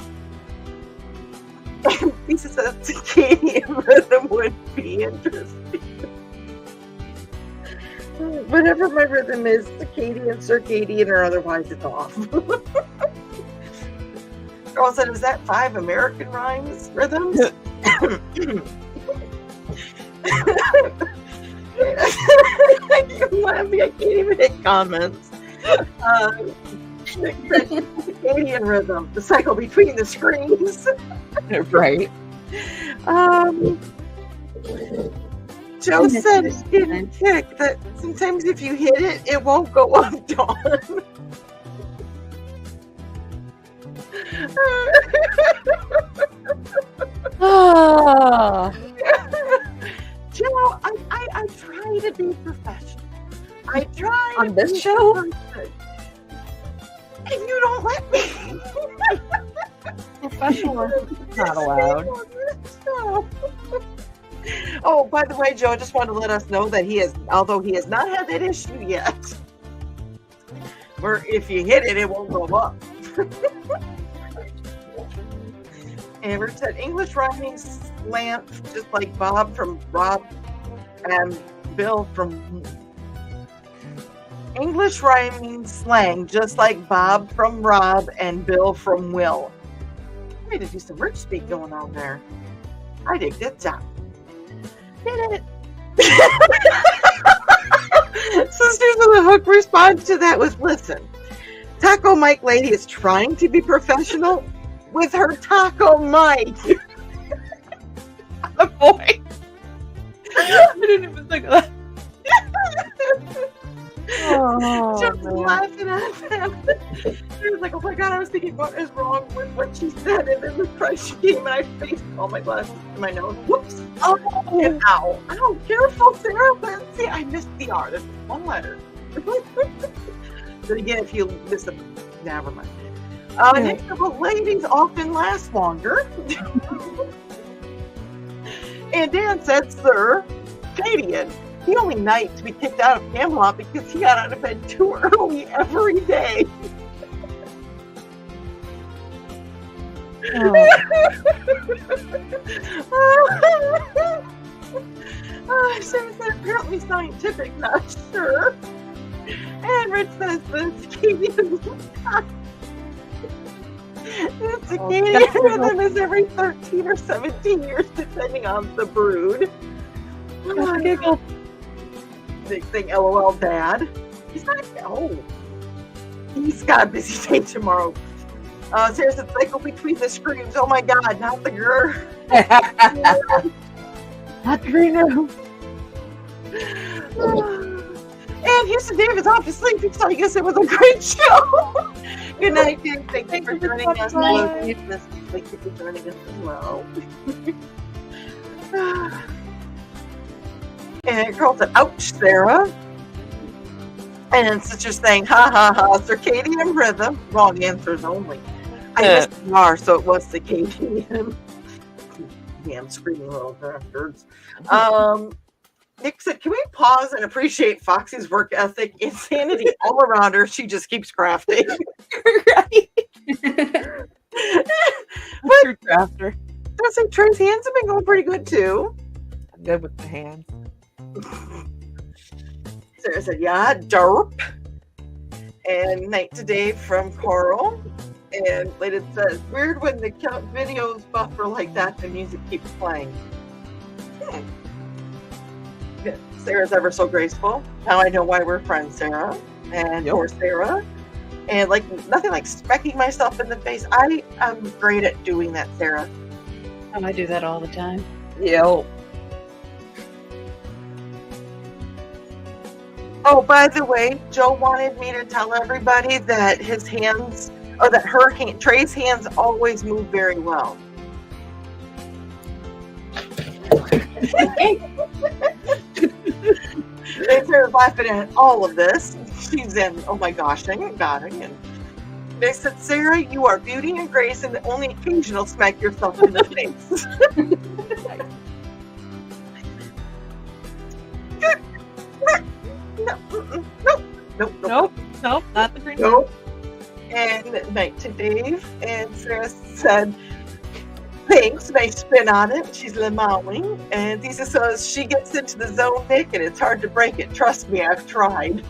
And Lisa says, Canadian rhythm would be interesting. Whatever my rhythm is, circadian, circadian, or otherwise, it's off. Girl said, is that 5 American rhymes rhythms? I can't even hit comments. Circadian rhythm, the cycle between the screens. Right. Joe said it didn't tick, that sometimes if you hit it, it won't go up, Dawn. Oh. Joe, I try to be professional. I try On to this be show? professional. And you don't let me. Professional not allowed. Oh, by the way, Joe, I just wanted to let us know that although he has not had that issue yet, where if you hit it, it won't go up. Amber said English rhyming slant, just like Bob from Rob and Bill from English rhyming slang, just like Bob from Rob and Bill from Will. I need to do some rich speak going on there. I did good job. Did it. Sisters of the Hook response to that was, listen, Taco Mike lady is trying to be professional with her Taco Mike. The boy. I didn't even think of that. Just laughing at him. She was like, oh my god, I was thinking what is wrong with what she said, and then the price she gave and I faced all my glasses to my nose. Whoops. Oh, and ow. Ow, careful, Sarah. Lindsay, I missed the R. There's one letter. But again, if you miss a never mind. Next couple ladies often last longer. And Dan said, sir, Canadian. The only night to be kicked out of Camelot because he got out of bed too early every day. Sarah said apparently scientific, not sure. And Rich says the circadian rhythm is every 13 or 17 years, depending on the brood. Big thing, LOL, Dad. He's not. Oh, he's got a busy day tomorrow. Sarah said, cycle between the screams. Oh my God, not the girl. Not the green room. And Houston Dave is off to sleep, so I guess it was a great show. Good night, Dave. Thank you for joining us. Thank you for joining us as well. And Carl said, ouch, Sarah. And Sister saying, ha ha ha, circadian rhythm. Wrong answers only. I missed the R, so it was circadian. Damn, screaming little bastards. Nick said, can we pause and appreciate Foxy's work ethic? Insanity all around her. She just keeps crafting. Right? True crafter. I say Trey's hands have been going pretty good too. I'm good with the hands. Sarah said, yeah, derp. And night to Dave from Coral. And later says, weird when the videos buffer like that, the music keeps playing. Sarah's ever so graceful. Now I know why we're friends, Sarah. And poor Sarah. And like nothing like smacking myself in the face. I am great at doing that, Sarah. Oh, I do that all the time. Yo. Oh, by the way, Joe wanted me to tell everybody that his hands, or that Trey's hands always move very well. They started laughing at all of this. She's in, oh my gosh, dang it, got it. And they said, Sarah, you are beauty and grace, and only occasional smack yourself in the face. Nope, not the green. Nope. And night to Dave. And Sarah said, thinks, and I spin on it. She's lemowing, and Lisa says she gets into the zone, Nick, and it's hard to break it. Trust me, I've tried.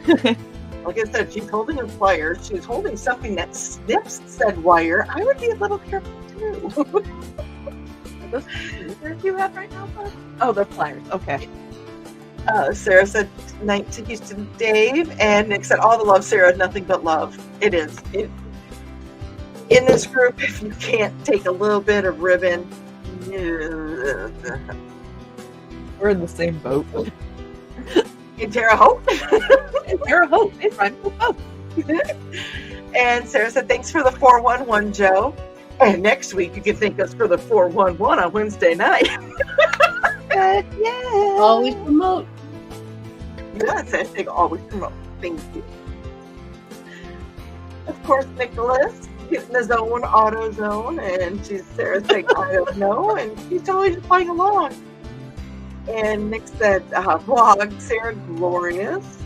Like I said, she's holding a pliers. She's holding something that snips said wire. I would be a little careful too. Are those scissors you have right now, Bud? Oh, they're pliers. Okay. Sarah said, night to Houston, Dave. And Nick said, all the love, Sarah, nothing but love. It is. In this group, if you can't take a little bit of ribbon, We're in the same boat. in Terre Haute. And Terre Haute. They rhyme with both. And Sarah said, thanks for the 411, Joe. And next week, you can thank us for the 411 on Wednesday night. Yeah. Always promote. Yes, I think always promote. Thank you. Of course, Nicholas getting his own auto zone, and Sarah's saying, I don't know, and she's totally just playing along. And Nick said, vlog, Sarah, glorious.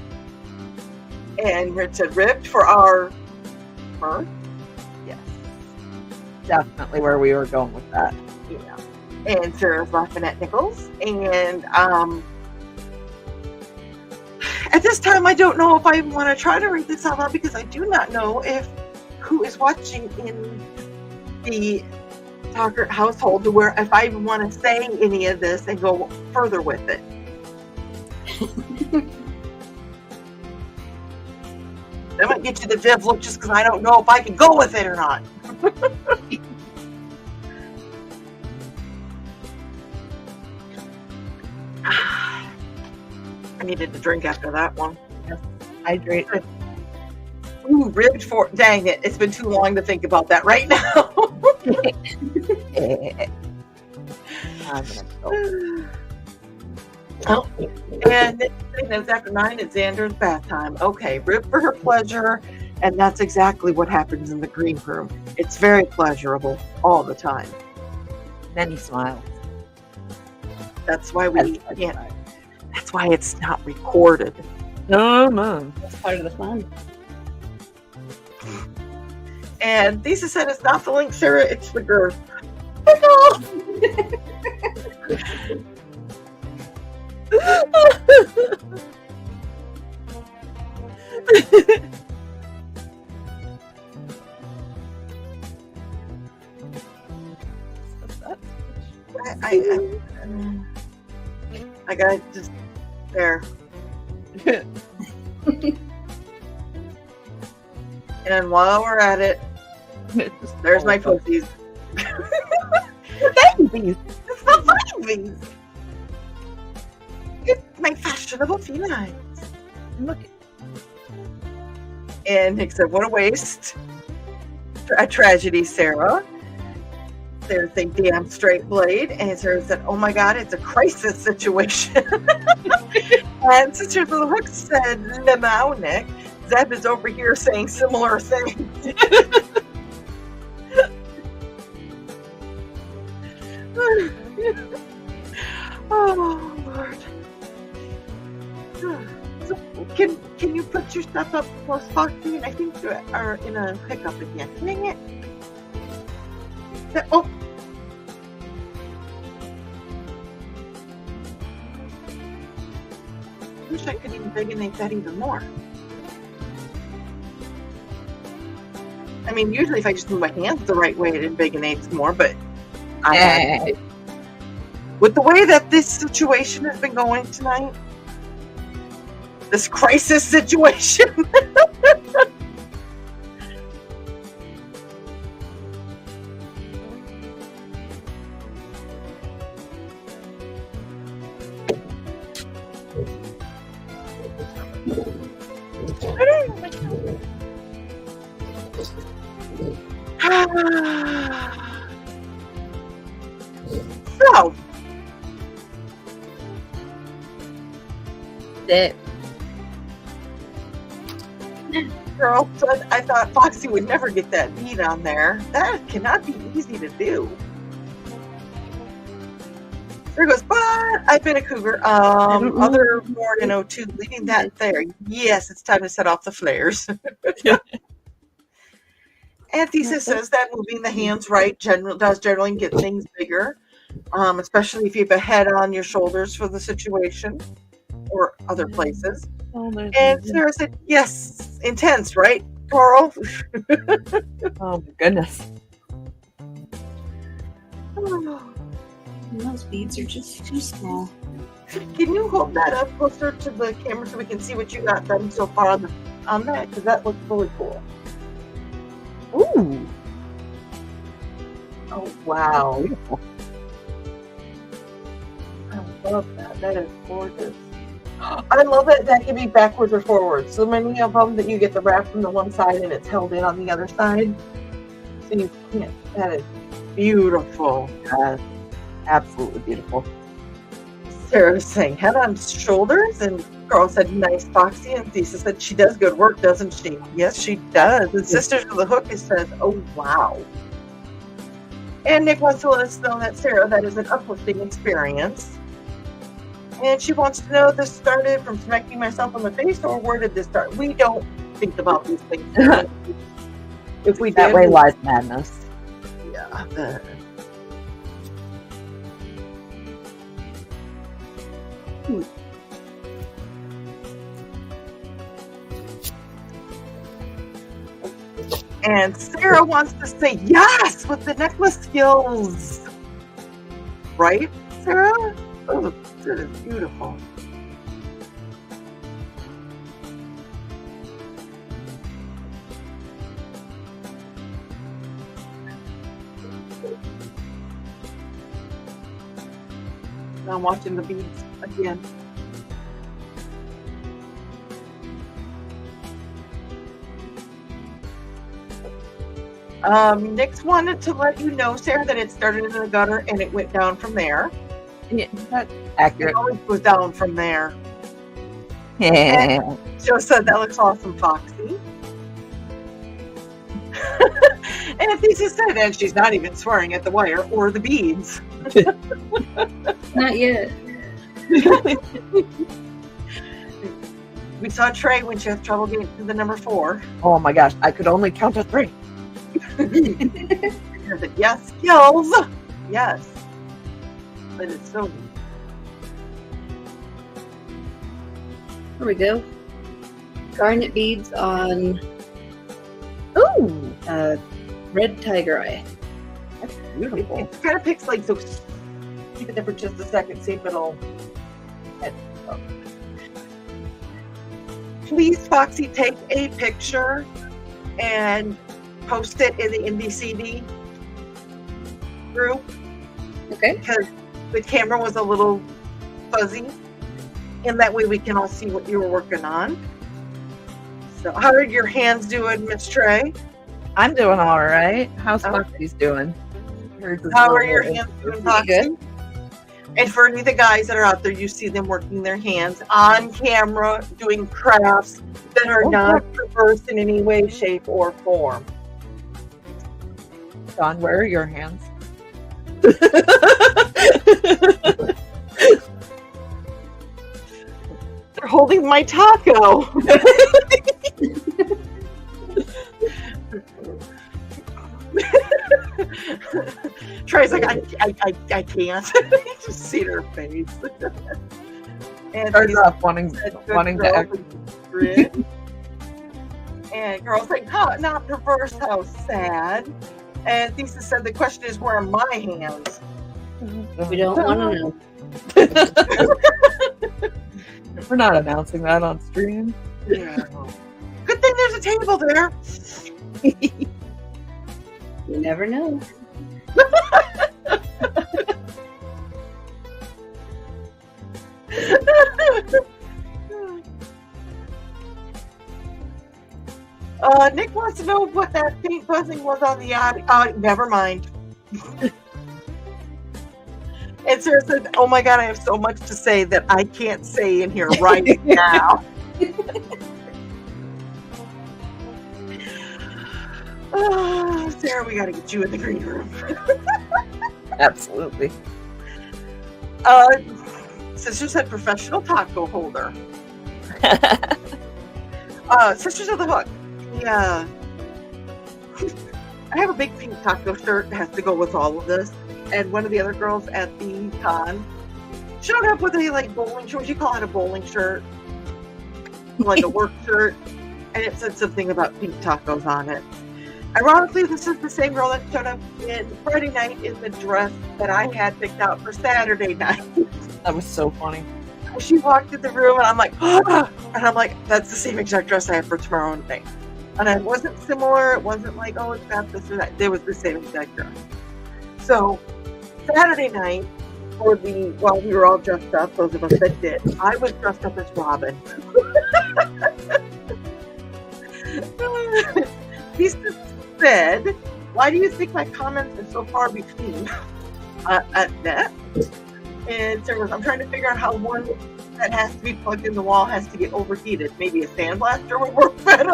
And Rich said, ripped for our mirth. Yes. Definitely where we were going with that. Yeah. And Sarah's laughing at Nichols. And at this time, I don't know if I want to try to read this out loud because I do not know who is watching in the Talker household to where if I even want to say any of this and go further with it. That might get you the Viv look just because I don't know if I can go with it or not. I needed to drink after that one. Hydrate. Ooh, ribbed for, dang it. It's been too long to think about that right now. I'm gonna go. Oh, and it's after 9, it's Xander's bath time. Okay, rib for her pleasure, and that's exactly what happens in the green room. It's very pleasurable all the time. Then he smiles. That's why we can't. That's why it's not recorded. No, man. That's part of the fun. And Lisa said it's not the link, Sarah, it's the girth. I gotta just there. And while we're at it, there's my pussies. babies. It's the babies. It's my fashionable felines. Look. And Nick said, what a waste. A tragedy, Sarah. There's a damn straight blade. And Sarah said, oh my God, it's a crisis situation. And Sister Little Hook said, Lemau, Nick. Zeb is over here saying similar things. Oh, Lord. So, can you put your stuff up close, Foxy? I think you are in a pickup again. Dang it. Oh. I wish I could even beginate that even more. I mean, usually if I just move my hands the right way, it invigorates more, but with the way that this situation has been going tonight, this crisis situation, so It. girl said, I thought Foxy would never get that beat on there. That cannot be easy to do. There goes, but I've been a cougar. Other born in 02, leaving that there. Yes, it's time to set off the flares. And thesis says that moving the hands right does generally get things bigger, especially if you have a head on your shoulders for the situation or other places. Oh, And Sarah said, yes, intense, right, Carl? oh my goodness. Those beads are just too small. Can you hold that up closer to the camera so we can see what you got done so far on that? Because that looks really cool. Ooh. Oh, wow. Beautiful. I love that. That is gorgeous. I love it that can be backwards or forwards. So many of them that you get the wrap from the one side and it's held in on the other side. So you can't. That is beautiful. Absolutely beautiful. Sarah was saying head on shoulders, and Carl said nice, Foxy, and Thesis said she does good work, doesn't she? Yes, she does. And Sisters of the Hook says, oh wow. And Nick wants to let us know that Sarah, that is an uplifting experience. And she wants to know this started from smacking myself on the face, or where did this start? We don't think about these things. If we That did, way lies madness. yeah. And Sarah wants to say yes with the necklace skills. Right, Sarah? Oh, that is beautiful. Now I'm watching the beads again. Nick's wanted to let you know, Sarah, that it started in the gutter and it went down from there. Yeah, that's It accurate. always goes down from there. Yeah. Joe said that looks awesome, Foxy. And Thesis said, and she's not even swearing at the wire or the beads. Not yet. We saw Trey when she had trouble getting to the number 4. Oh my gosh, I could only count to 3. I said, yes, skills. Yes. But it's so neat. There we go. Garnet beads on Ooh, red tiger eye. that's beautiful. It kind of picks like so. Keep it there for just a second, see if it'll. Please, Foxy, take a picture and post it in the Indie CD group Okay. because the camera was a little fuzzy, and that way we can all see what you were working on. So, how are your hands doing, Miss Trey? I'm doing all right. How's Oh. Foxy's doing? Hers is How a are little- your hands doing, Pretty Foxy? good. And for any of the guys that are out there, you see them working their hands on camera, doing crafts that are Oh, not perverse in any way, shape, or form. Don, where are your hands? They're holding my taco. Trey's like, I can't. Just see her face. And Starts she's off wanting said, "Good to girl, act. grin." And girl's like, how not perverse, how sad. And Thesis said, the question is, where are my hands? We don't want to know. We're not announcing that on stream. Yeah. Good thing there's a table there. You never know. Nick wants to know what that faint buzzing was on the audio. Never mind. And Sarah said, oh my God, I have so much to say that I can't say in here right now. Oh, Sarah, we got to get you in the green room. Absolutely. Sister said professional taco holder. Sisters of the Hook. Yeah. I have a big pink taco shirt that has to go with all of this. And one of the other girls at the con showed up with a like bowling shirt. What do you call it? A bowling shirt? Like a work shirt. And it said something about pink tacos on it. Ironically, this is the same girl that showed up in Friday night in the dress that I had picked out for Saturday night. That was so funny. She walked in the room and I'm like, ah! And I'm like, that's the same exact dress I have for tomorrow night. And it wasn't similar. It wasn't like, oh, it's got this or that. It was the same exact dress. So Saturday night, while we were all dressed up, those of us that did, I was dressed up as Robin. He said, why do you think my comments are so far between at that? And Sarah goes, I'm trying to figure out how one that has to be plugged in the wall has to get overheated. Maybe a sandblaster would work better.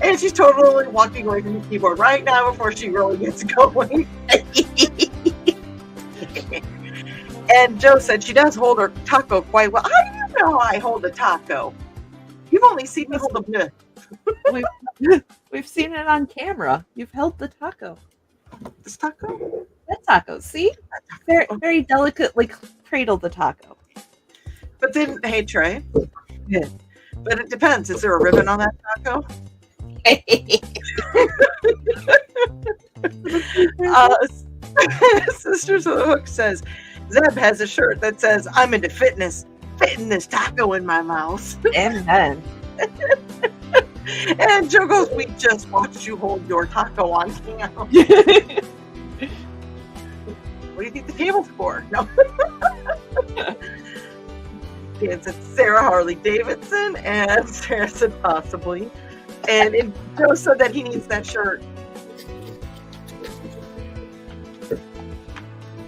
And she's totally walking away from the keyboard right now before she really gets going. And Joe said she does hold her taco quite well. How do you know I hold a taco? You've only seen me hold a bleh. We've seen it on camera. You've held the taco. This taco? That taco, see? Very, very delicately cradle the taco. But then, hey Trey. Yeah. But it depends. Is there a ribbon on that taco? Sisters of the Hook says Zeb has a shirt that says I'm into fitness, fitting this taco in my mouth. Amen. And Joe goes, we just watched you hold your taco on camera. What do you think the table's for? No. Dan said Sarah Harley Davidson, and Sarah said possibly. And Joe said that he needs that shirt.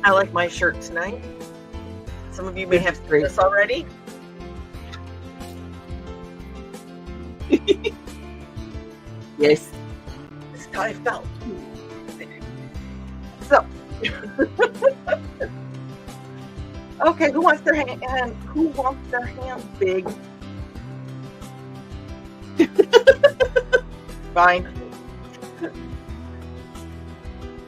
I like my shirt tonight. Some of you may have seen this already. Yes. This is how I felt. So, okay, who wants their hand? Who wants their hands big? Fine.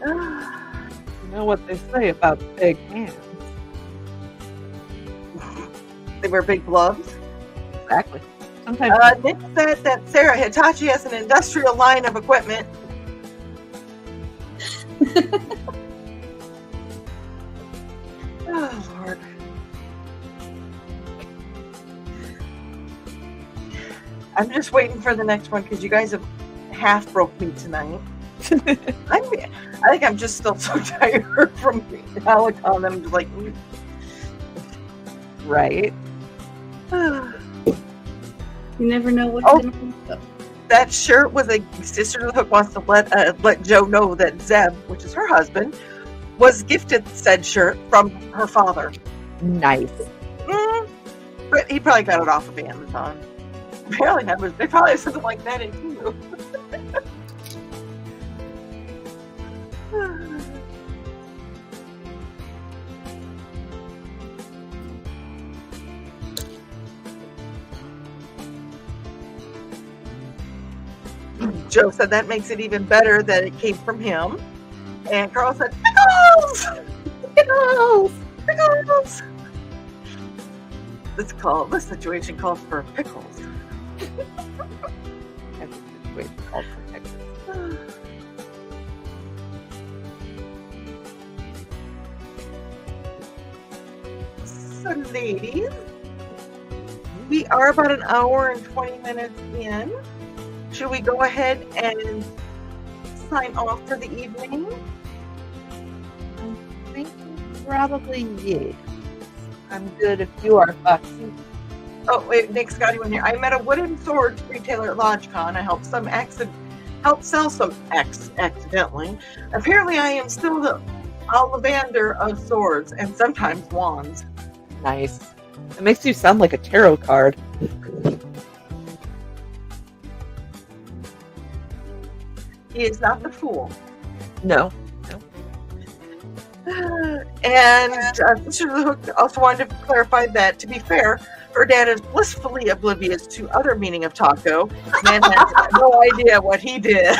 You know what they say about big hands. They wear big gloves. Exactly. Sometimes Nick said that Sarah Hitachi has an industrial line of equipment. Oh, Lord. I'm just waiting for the next one because you guys have half broke me tonight. I think I'm just still so tired from Alec on them. Just like, right. You never know what's Oh. going to come up. That shirt was a Sister to the Hook wants to let Joe know that Zeb, which is her husband, was gifted said shirt from her father. Nice. But he probably got it off of Amazon. They probably have something like that in too. Joe said that makes it even better that it came from him. And Carl said, pickles! Pickles! Pickles! This situation calls for pickles. Every situation calls for Texas. So, ladies, we are about an hour and 20 minutes in. Should we go ahead and sign off for the evening? I think probably yes. I'm good if you are, Foxy. Oh, wait, Nick Scotty went here. I met a wooden swords retailer at LodgeCon. I helped sell some accidentally. Apparently, I am still the Ollivander of swords and sometimes wands. Nice. It makes you sound like a tarot card. He is not the fool. No. And Mr. Hook also wanted to clarify that, to be fair, her dad is blissfully oblivious to other meaning of taco. Man has no idea what he did.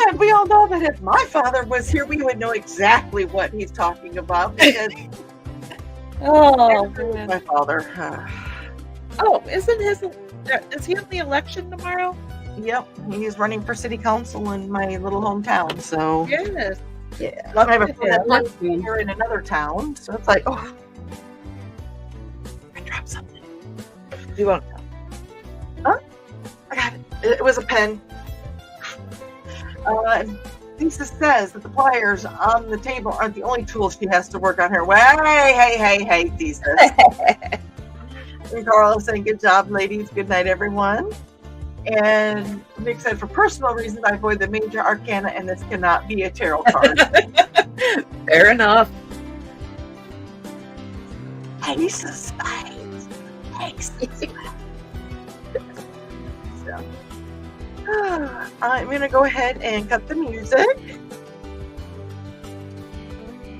And we all know that if my father was here, we would know exactly what he's talking about because Oh, my father. oh, is he in the election tomorrow? Yep, he's running for city council in my little hometown. So Yes. yeah, Love I have a to friend that That's lives cool. here in another town. So it's like, oh, I dropped something. You won't. I got it. It was a pen. Lisa says that the pliers on the table aren't the only tools she has to work on her. Well, hey, Lisa. And Carla saying, good job, ladies. Good night, everyone. And Nick said, for personal reasons, I avoid the major arcana, and this cannot be a tarot card. Fair enough. Ace of Spades. Ace of Spades. So, I'm going to go ahead and cut the music.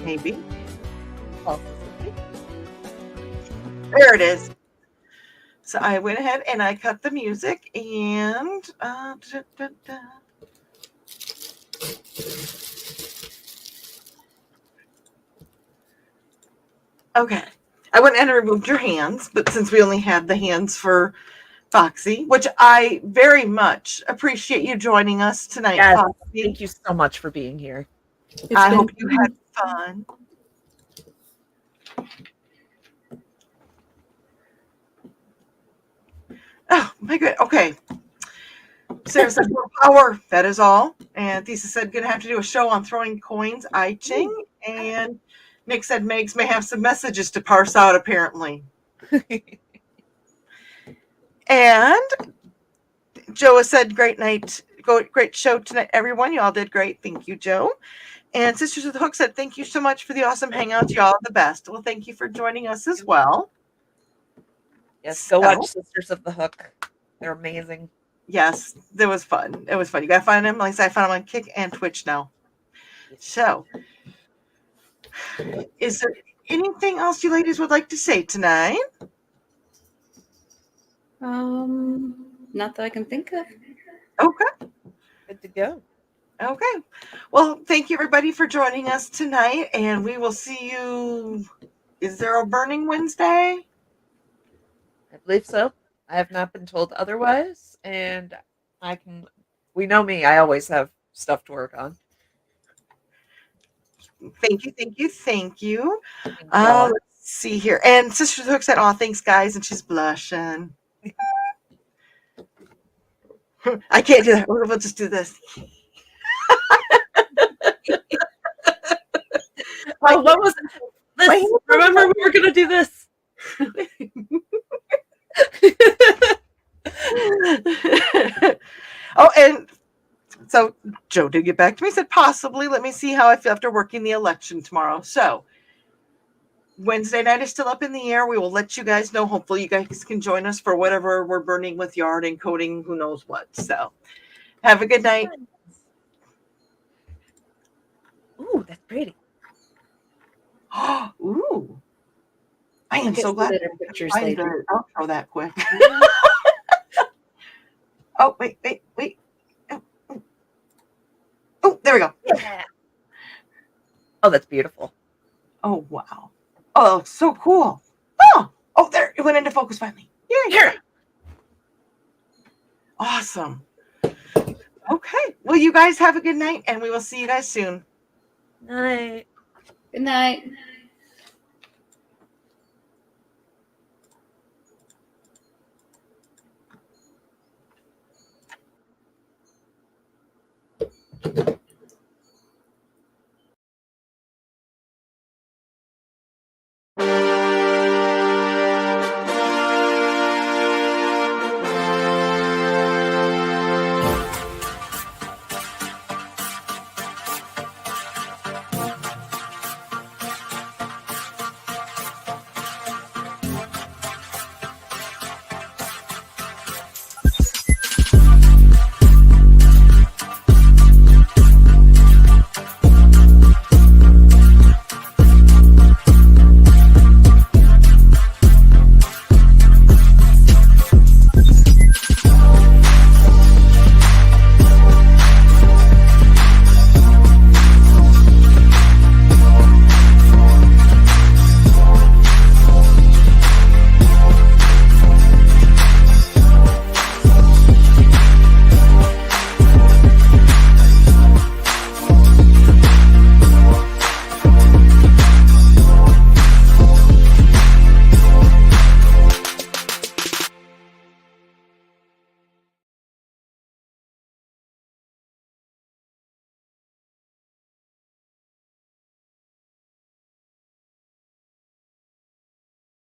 Maybe. There it is. So I went ahead and I cut the music and okay. I went and removed your hands, but since we only had the hands for Foxy, which I very much appreciate you joining us tonight, Yes, Foxy. thank you so much for being here. I hope you had fun. Oh my god. Okay. Sarah said more power. That is all. And Thesa said gonna have to do a show on throwing coins, I ching. And Nick said Megs may have some messages to parse out apparently. And Joe said great night. Great show tonight, everyone. You all did great. Thank you, Joe. And Sisters with the Hook said, thank you so much for the awesome hangouts. Y'all are the best. Well, thank you for joining us as well. Yes, go watch Sisters of the Hook. They're amazing. Yes, it was fun. It was fun. You got to find them. Like I said, I found them on Kick and Twitch now. So, is there anything else you ladies would like to say tonight? Not that I can think of. Okay. Good to go. Okay. Well, thank you everybody for joining us tonight, and we will see you. Is there a Burning Wednesday? I believe so. I have not been told otherwise, and we know me, I always have stuff to work on. Thank you, thank you, thank you. Thank you. Let's see here. And Sister Hook said, oh, thanks, guys, and she's blushing. I can't do that. We'll just do this. Oh, what was this? Remember we were gonna do this. Oh, and so Joe did get back to me, said possibly, let me see how I feel after working the election tomorrow. So Wednesday night is still up in the air. We will let you guys know. Hopefully you guys can join us for whatever we're burning with yard and coding, who knows what. So have a good night. Ooh, that's pretty. Ooh. I am so glad Better pictures I later. I'll throw that quick. Oh, wait. Oh, there we go. Yeah. Oh, that's beautiful. Oh, wow. Oh, so cool. Oh, there. It went into focus finally. Yay. Here. Awesome. Okay. Well, you guys have a good night, and we will see you guys soon. Night. Good night.